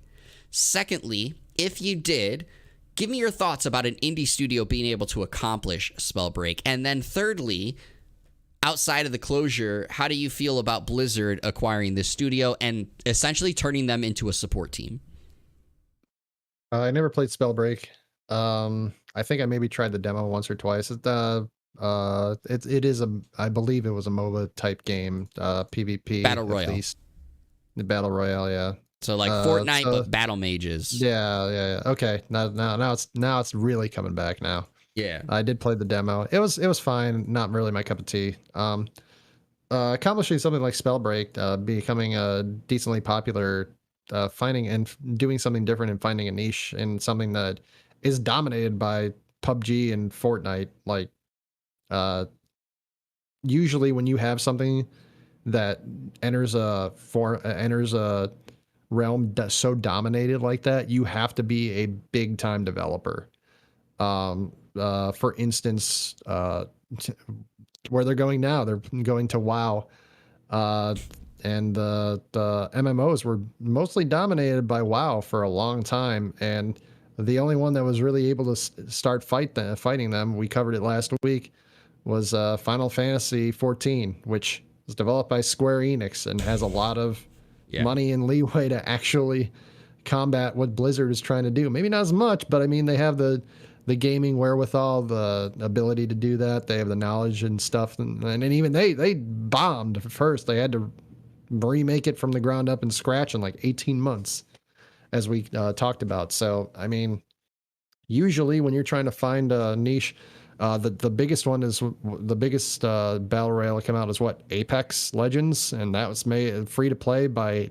Secondly, if you did, give me your thoughts about an indie studio being able to accomplish Spellbreak. And then thirdly, outside of the closure, how do you feel about Blizzard acquiring this studio and essentially turning them into a support team? I never played Spellbreak. I think I maybe tried the demo once or twice. It is I believe it was a MOBA type game, PvP Battle Royale. At least. The Battle Royale, yeah. So like Fortnite, but battle mages. Yeah. Okay, now it's really coming back now. Yeah, I did play the demo. It was fine. Not really my cup of tea. Accomplishing something like Spellbreak, becoming a decently popular, finding and doing something different and finding a niche in something that is dominated by PUBG and Fortnite. Like, usually when you have something that enters a realm that's so dominated like that, you have to be a big time developer. For instance, where they're going now, they're going to WoW, and the MMOs were mostly dominated by WoW for a long time, and the only one that was really able to start fighting them, we covered it last week, was Final Fantasy 14, which was developed by Square Enix and has a lot of money and leeway to actually combat what Blizzard is trying to do. Maybe not as much, but I mean, they have the gaming wherewithal, the ability to do that. They have the knowledge and stuff, and even they bombed first. They had to remake it from the ground up and scratch in like 18 months, as we talked about. So, I mean, usually when you're trying to find a niche, the biggest one is the biggest battle royale to come out is what, Apex Legends, and that was made free to play by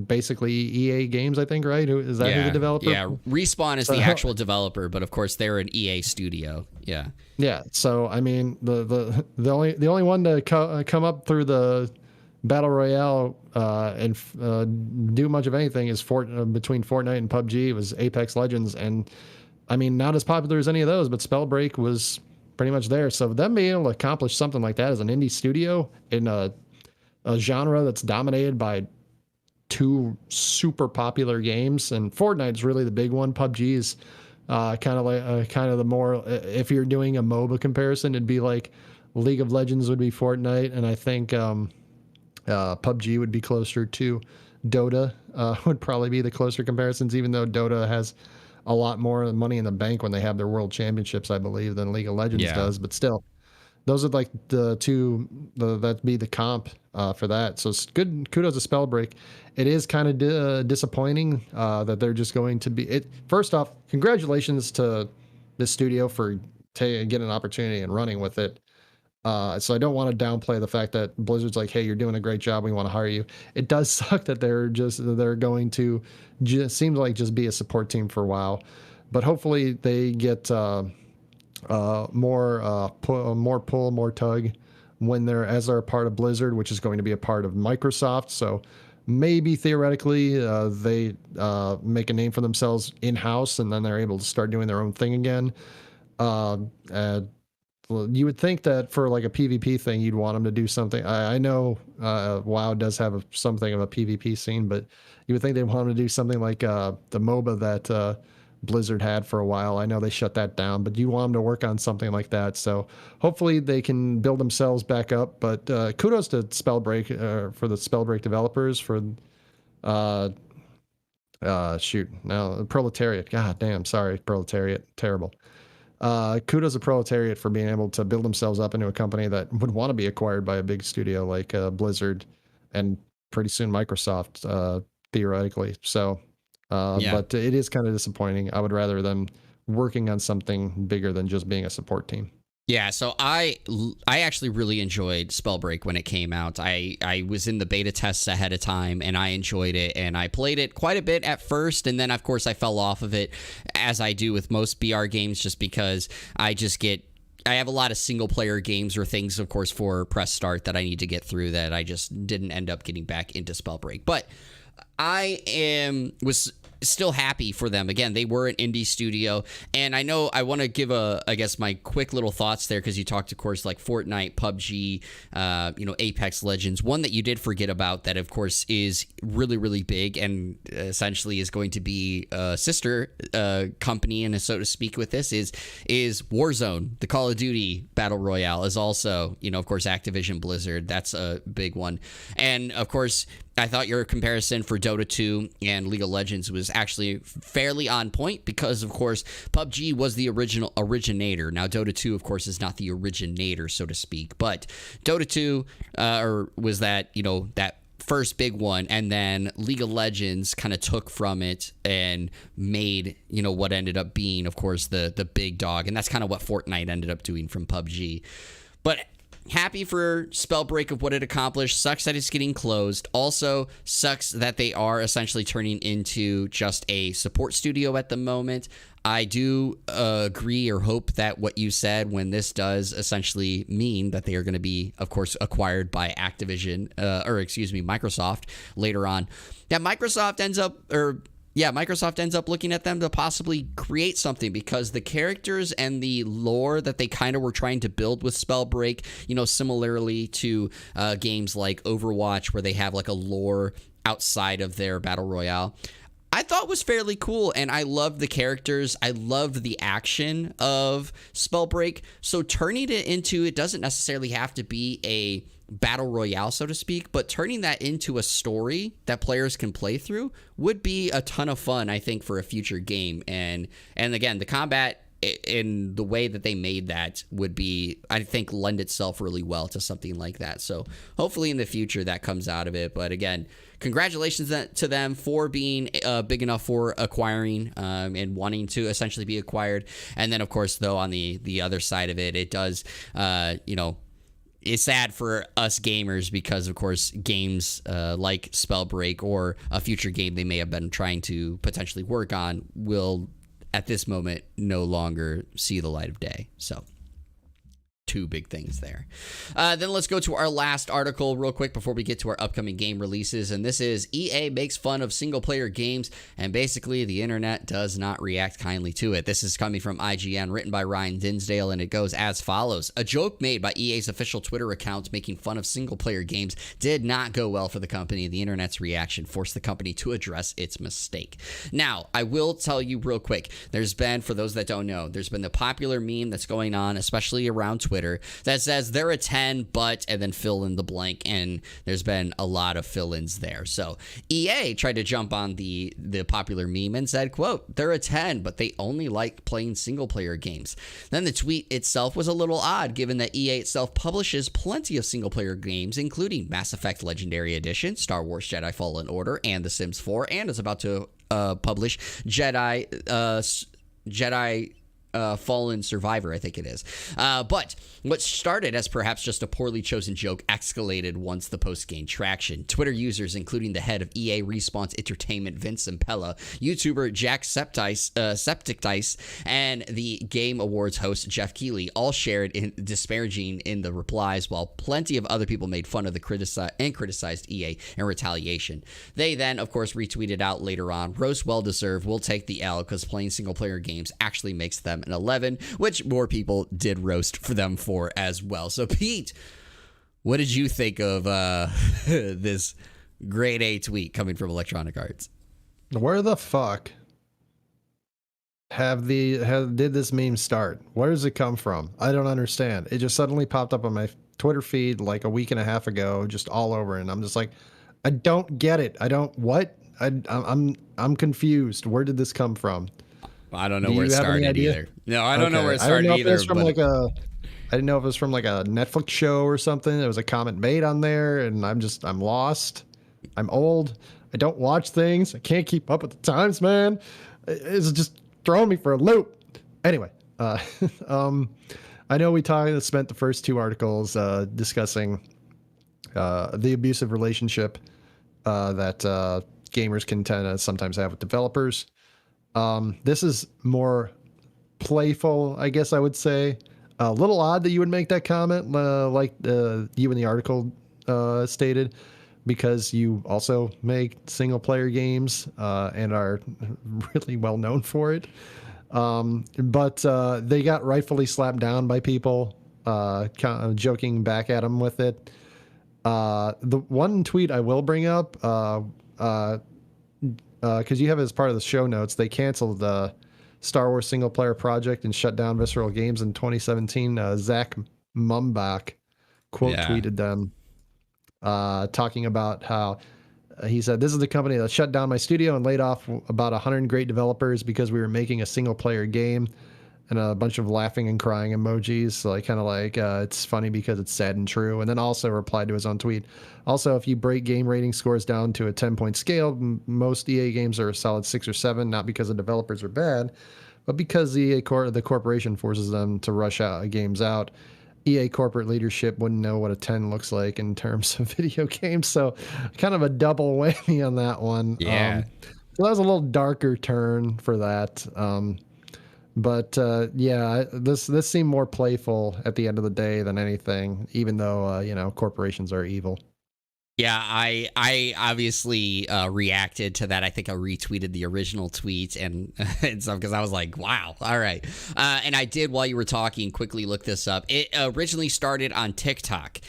basically EA Games, I think, right? Who is that? Who the developer? Yeah, Respawn is the actual developer, but of course they're an EA studio. Yeah. Yeah. So I mean, the only one to come up through the battle royale and do much of anything is between Fortnite and PUBG. It was Apex Legends, and I mean, not as popular as any of those, but Spellbreak was pretty much there. So them being able to accomplish something like that as an indie studio in a genre that's dominated by two super popular games, and Fortnite's really the big one. PUBG is kind of the more, if you're doing a MOBA comparison, it'd be like League of Legends would be Fortnite, and I think PUBG would be closer to Dota. Would probably be the closer comparisons, even though Dota has a lot more money in the bank when they have their world championships, I believe, than League of Legends does. But still, those are like the two that'd be the comp for that. So it's good. Kudos to Spellbreak. It is kind of disappointing that they're just going to be it. First off, congratulations to this studio for getting an opportunity and running with it. So I don't want to downplay the fact that Blizzard's like, hey, you're doing a great job. We want to hire you. It does suck that they're going to just seems like just be a support team for a while, but hopefully they get more pull, more tug when they're a part of Blizzard, which is going to be a part of Microsoft. So maybe theoretically they make a name for themselves in-house, and then they're able to start doing their own thing again. You would think that for like a PvP thing, you'd want them to do something. I know WoW does have something of a PvP scene, but you would think they want them to do something like the MOBA that Blizzard had for a while. I know they shut that down, but you want them to work on something like that. So hopefully they can build themselves back up. But kudos to Spellbreak for the Spellbreak developers for Proletariat. God damn, sorry, Proletariat, terrible. Kudos to Proletariat for being able to build themselves up into a company that would want to be acquired by a big studio like Blizzard and pretty soon Microsoft, theoretically. So, but it is kind of disappointing. I would rather them working on something bigger than just being a support team. Yeah, so I actually really enjoyed Spellbreak when it came out. I was in the beta tests ahead of time, and I enjoyed it, and I played it quite a bit at first, and then, of course, I fell off of it, as I do with most BR games, just because I have a lot of single-player games or things, of course, for press start that I need to get through that I just didn't end up getting back into Spellbreak. But I was still happy for them. Again, they were an indie studio, and I know I want to give my quick little thoughts there, because you talked, of course, like Fortnite, PUBG, Apex Legends. One that you did forget about that, of course, is really, really big and essentially is going to be a sister company, and so to speak, with this is Warzone. The Call of Duty Battle Royale is also, of course, Activision Blizzard. That's a big one. And, of course, I thought your comparison for Dota 2 and League of Legends was actually fairly on point, because, of course, PUBG was the originator. Now, Dota 2, of course, is not the originator, so to speak, but Dota 2 was that, that first big one, and then League of Legends kind of took from it and made, what ended up being, of course, the big dog, and that's kind of what Fortnite ended up doing from PUBG. But happy for Spellbreak of what it accomplished. Sucks that it's getting closed. Also sucks that they are essentially turning into just a support studio at the moment. I do agree or hope that what you said, when this does essentially mean that they are going to be, of course, acquired by Microsoft later on, that Microsoft ends up looking at them to possibly create something, because the characters and the lore that they kind of were trying to build with Spellbreak, similarly to games like Overwatch, where they have like a lore outside of their Battle Royale, I thought was fairly cool, and I loved the characters. I loved the action of Spellbreak. So turning it into, it doesn't necessarily have to be a battle royale, so to speak, but turning that into a story that players can play through would be a ton of fun, I think, for a future game. And again, the combat in the way that they made that would be, I think, lend itself really well to something like that. So hopefully in the future that comes out of it. But again, congratulations to them for being big enough for acquiring and wanting to essentially be acquired. And then, of course, though, on the other side of it, it does, it's sad for us gamers, because, of course, games like Spellbreak or a future game they may have been trying to potentially work on will, at this moment, no longer see the light of day. So, two big things there. Then let's go to our last article real quick before we get to our upcoming game releases. And this is EA makes fun of single-player games, and basically the internet does not react kindly to it. This is coming from IGN, written by Ryan Dinsdale, and it goes as follows. A joke made by EA's official Twitter account making fun of single-player games did not go well for the company. The internet's reaction forced the company to address its mistake. Now, I will tell you real quick, there's been, for those that don't know, there's been the popular meme that's going on, especially around Twitter, Twitter that says they're a 10, but, and then fill in the blank. And there's been a lot of fill-ins there. So EA tried to jump on the popular meme and said, quote, they're a 10, but they only like playing single-player games. Then the tweet itself was a little odd, given that EA itself publishes plenty of single-player games, including Mass Effect Legendary Edition, Star Wars Jedi Fallen Order, and The Sims 4, and is about to publish Jedi Fallen Survivor, I think it is. But what started as perhaps just a poorly chosen joke escalated once the post gained traction. Twitter users, including the head of EA Respawn Entertainment, Vince Impella, YouTuber Jack Septic Dice, and the Game Awards host Jeff Keighley, all shared in disparaging in the replies, while plenty of other people made fun of the criticized EA in retaliation. They then, of course, retweeted out later on, roast well deserved, we'll take the L because playing single player games actually makes them an 11, which more people did roast for them for as well. So Pete, what did you think of this grade A tweet coming from Electronic Arts? Where the fuck did this meme start? Where does it come from? I don't understand. It just suddenly popped up on my Twitter feed like a week and a half ago, just all over, and I'm just like, I don't get it. I'm confused. Where did this come from? I don't know where it started either. No, I don't know where it started either. I didn't know if it was from like a Netflix show or something. There was a comment made on there, and I'm lost. I'm old. I don't watch things. I can't keep up with the times, man. It's just throwing me for a loop. Anyway, I know we spent the first two articles discussing the abusive relationship that gamers can tend to sometimes have with developers. This is more playful, I guess I would say. A little odd that you would make that comment, like you in the article stated, because you also make single-player games and are really well known for it. But they got rightfully slapped down by people, kind of joking back at them with it. The one tweet I will bring up, because you have it as part of the show notes, they canceled the Star Wars single player project and shut down Visceral Games in 2017. Zach Mumbach tweeted them, talking about how he said, "This is the company that shut down my studio and laid off about 100 great developers because we were making a single player game," and a bunch of laughing and crying emojis. So like, kind of like, it's funny because it's sad and true. And then also replied to his own tweet, also, if you break game rating scores down to a 10-point scale, most EA games are a solid 6 or 7, not because the developers are bad, but because the corporation forces them to rush games out. EA corporate leadership wouldn't know what a 10 looks like in terms of video games. So kind of a double whammy on that one. Yeah. So that was a little darker turn for that. But this seemed more playful at the end of the day than anything, even though, corporations are evil. Yeah, I obviously reacted to that. I think I retweeted the original tweet and stuff because I was like, wow, all right. And I did, while you were talking, quickly look this up. It originally started on TikTok,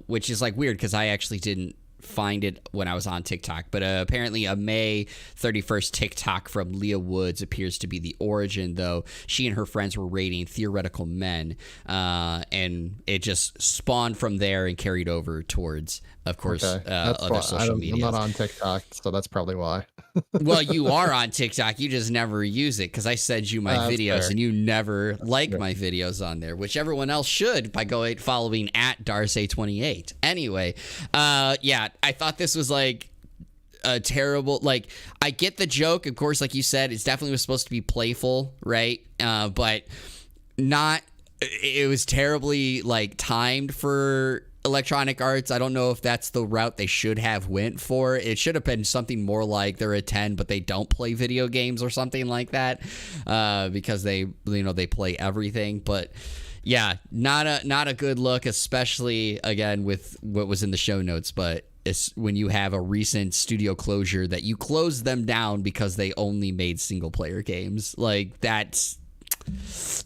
which is like weird because I actually didn't find it when I was on TikTok, but apparently a May 31st TikTok from Leah Woods appears to be the origin, though she and her friends were rating Theoretical Men, and it just spawned from there and carried over towards, of course, other social media. I'm not on TikTok, so that's probably why. Well, you are on TikTok. You just never use it because I send you my videos fair. And you never like my videos on there, which everyone else should by following at Darce28. Anyway, I thought this was like a terrible, like, I get the joke. Of course, like you said, it's definitely was supposed to be playful, right? But not, it was terribly like timed for Electronic Arts. I don't know if that's the route they should have went for. It should have been something more like they're a 10 but they don't play video games or something like that, because they play everything. But yeah, not a good look, especially again with what was in the show notes. But it's when you have a recent studio closure that you close them down because they only made single player games, like that's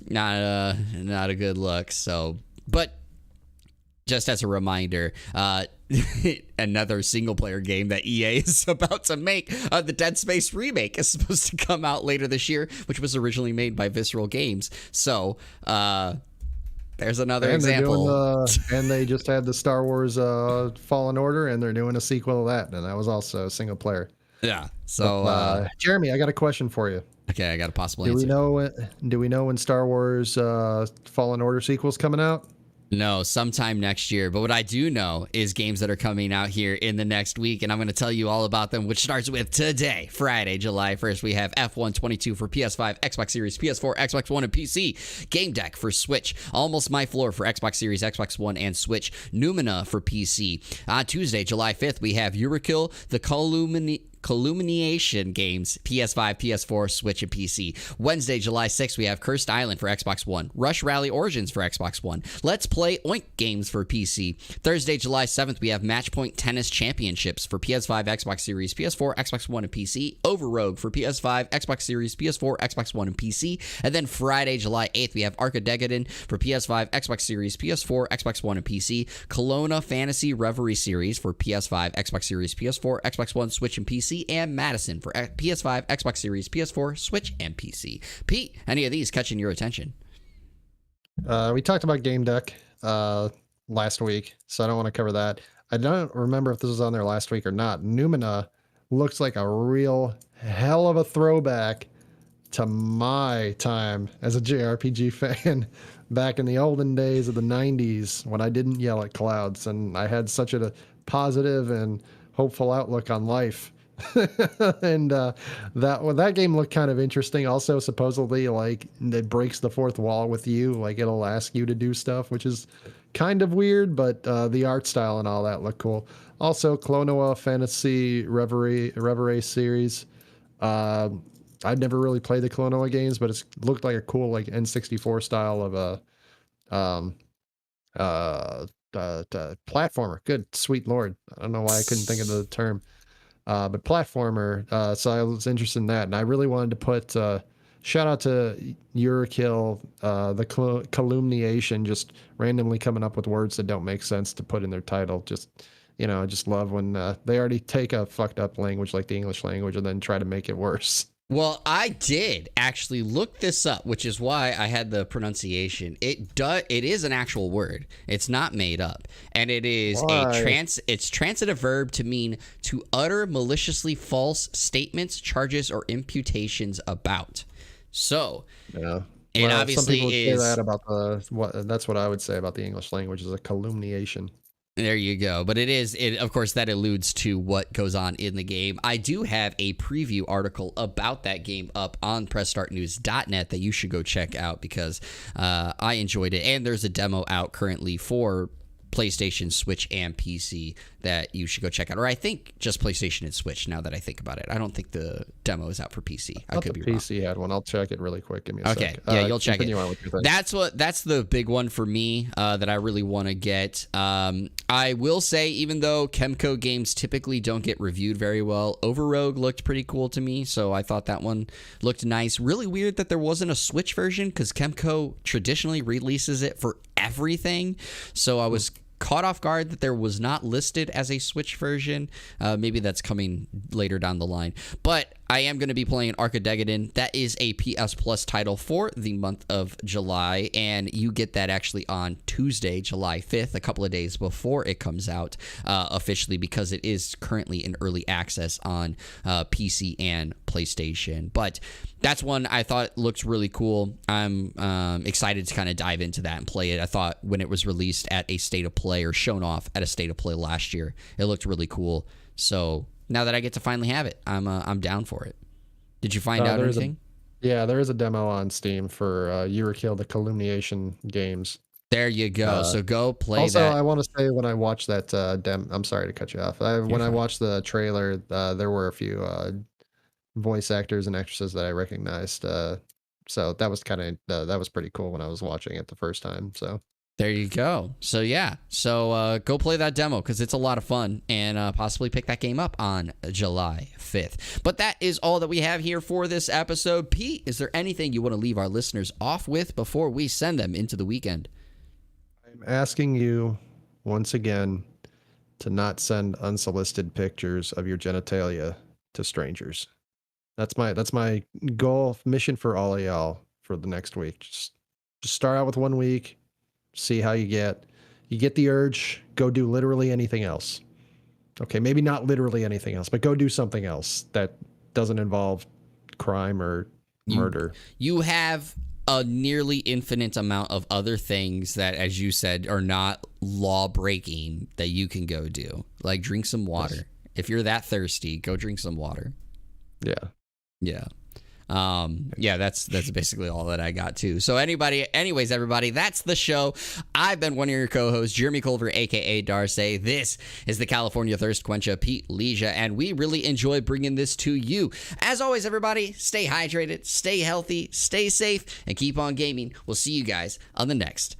not a good look. So, but just as a reminder, another single-player game that EA is about to make, the Dead Space remake, is supposed to come out later this year, which was originally made by Visceral Games. So, There's another and example. And they just had the Star Wars Fallen Order, and they're doing a sequel to that, and that was also single player. Yeah. But, So, Jeremy, I got a question for you. okay, I got a possible Do answer. Do we know when Star Wars Fallen Order sequel's coming out? No, sometime next year. But what I do know is games that are coming out here in the next week, and I'm going to tell you all about them, which starts with today, Friday, July 1st. We have F122 for PS5, Xbox Series, PS4, Xbox One, and PC. Game Deck for Switch. Almost My Floor for Xbox Series, Xbox One, and Switch. Numina for PC. On Tuesday, July 5th, we have Urikill, the Calumniation games, PS5, PS4, Switch, and PC. Wednesday, July 6th, we have Cursed Island for Xbox One, Rush Rally Origins for Xbox One, Let's Play Oink games for PC. Thursday, July 7th, we have Matchpoint Tennis Championships for PS5, Xbox Series, PS4, Xbox One, and PC. Overrogue for PS5, Xbox Series, PS4, Xbox One, and PC. And then Friday, July 8th, we have Arcadegadon for PS5, Xbox Series, PS4, Xbox One, and PC. Kelowna Fantasy Reverie Series for PS5, Xbox Series, PS4, Xbox One, Switch, and PC. And Madison for PS5, Xbox Series, PS4, Switch, and PC. Pete, any of these catching your attention? We talked about Game Deck last week, so I don't want to cover that. I don't remember if this was on there last week or not. Numina looks like a real hell of a throwback to my time as a JRPG fan back in the olden days of the 90s when I didn't yell at clouds and I had such a positive and hopeful outlook on life. And that game looked kind of interesting. Also, supposedly, like, it breaks the fourth wall with you. Like, it'll ask you to do stuff, which is kind of weird, but the art style and all that look cool. Also, Klonoa Fantasy Reverie series. I've never really played the Klonoa games, but it's looked like a cool, like, N64 style of a platformer. Good sweet lord. I don't know why I couldn't think of the term. But platformer, so I was interested in that, and I really wanted to put shout out to Urikill, the calumniation, just randomly coming up with words that don't make sense to put in their title. Just, you know, I just love when they already take a fucked up language like the English language and then try to make it worse. Well, I did actually look this up, which is why I had the pronunciation. It is an actual word. It's not made up. And it is it's transitive verb to mean to utter maliciously false statements, charges, or imputations about. So, yeah. It obviously some people is. Say that about that's what I would say about the English language is a calumniation. There you go. But of course, that alludes to what goes on in the game. I do have a preview article about that game up on pressstartnews.net that you should go check out because I enjoyed it. And there's a demo out currently for PlayStation, Switch, and PC that you should go check out. Or I think just PlayStation and Switch, now that I think about it. I don't think the demo is out for PC. I could be wrong. PC had one. I'll check it really quick. Give me a sec. Yeah, you'll check it. That's the big one for me that I really want to get. I will say, even though Kemco games typically don't get reviewed very well, Overrogue looked pretty cool to me, so I thought that one looked nice. Really weird that there wasn't a Switch version because Kemco traditionally releases it for everything, so I was caught off guard that there was not listed as a Switch version. Maybe that's coming later down the line. But I am going to be playing Arcadegadon. That is a PS Plus title for the month of July, and you get that actually on Tuesday, July 5th, a couple of days before it comes out officially, because it is currently in early access on PC and PlayStation. But that's one I thought looks really cool. I'm excited to kind of dive into that and play it. I thought when it was released at a State of Play or shown off at a State of Play last year, it looked really cool. So now that I get to finally have it, I'm down for it. Did you find out anything? There is a demo on Steam for Urikill, the Calumniation games. There you go. So go play also, that. Also, I want to say when I watched that I'm sorry to cut you off. When I watched the trailer, there were a few voice actors and actresses that I recognized. So that was that was pretty cool when I was watching it the first time. So there you go. So yeah. So go play that demo because it's a lot of fun, and possibly pick that game up on July 5th. But that is all that we have here for this episode. Pete, is there anything you want to leave our listeners off with before we send them into the weekend? I'm asking you once again to not send unsolicited pictures of your genitalia to strangers. That's my goal, mission for all of y'all for the next week. Just start out with 1 week. see how you get. You get the urge, go do literally anything else. Okay, maybe not literally anything else, but go do something else that doesn't involve crime or murder. You have a nearly infinite amount of other things that, as you said, are not law breaking that you can go do. Like drink some water. Yes. If you're that thirsty, go drink some water. Yeah. Yeah. That's basically all that I got too. So anyways, everybody, that's the show. I've been one of your co-hosts, Jeremy Culver, aka Darce. This is the California Thirst Quencher, Pete Leisure, and we really enjoy bringing this to you. As always, everybody, stay hydrated, stay healthy, stay safe, and keep on gaming. We'll see you guys on the next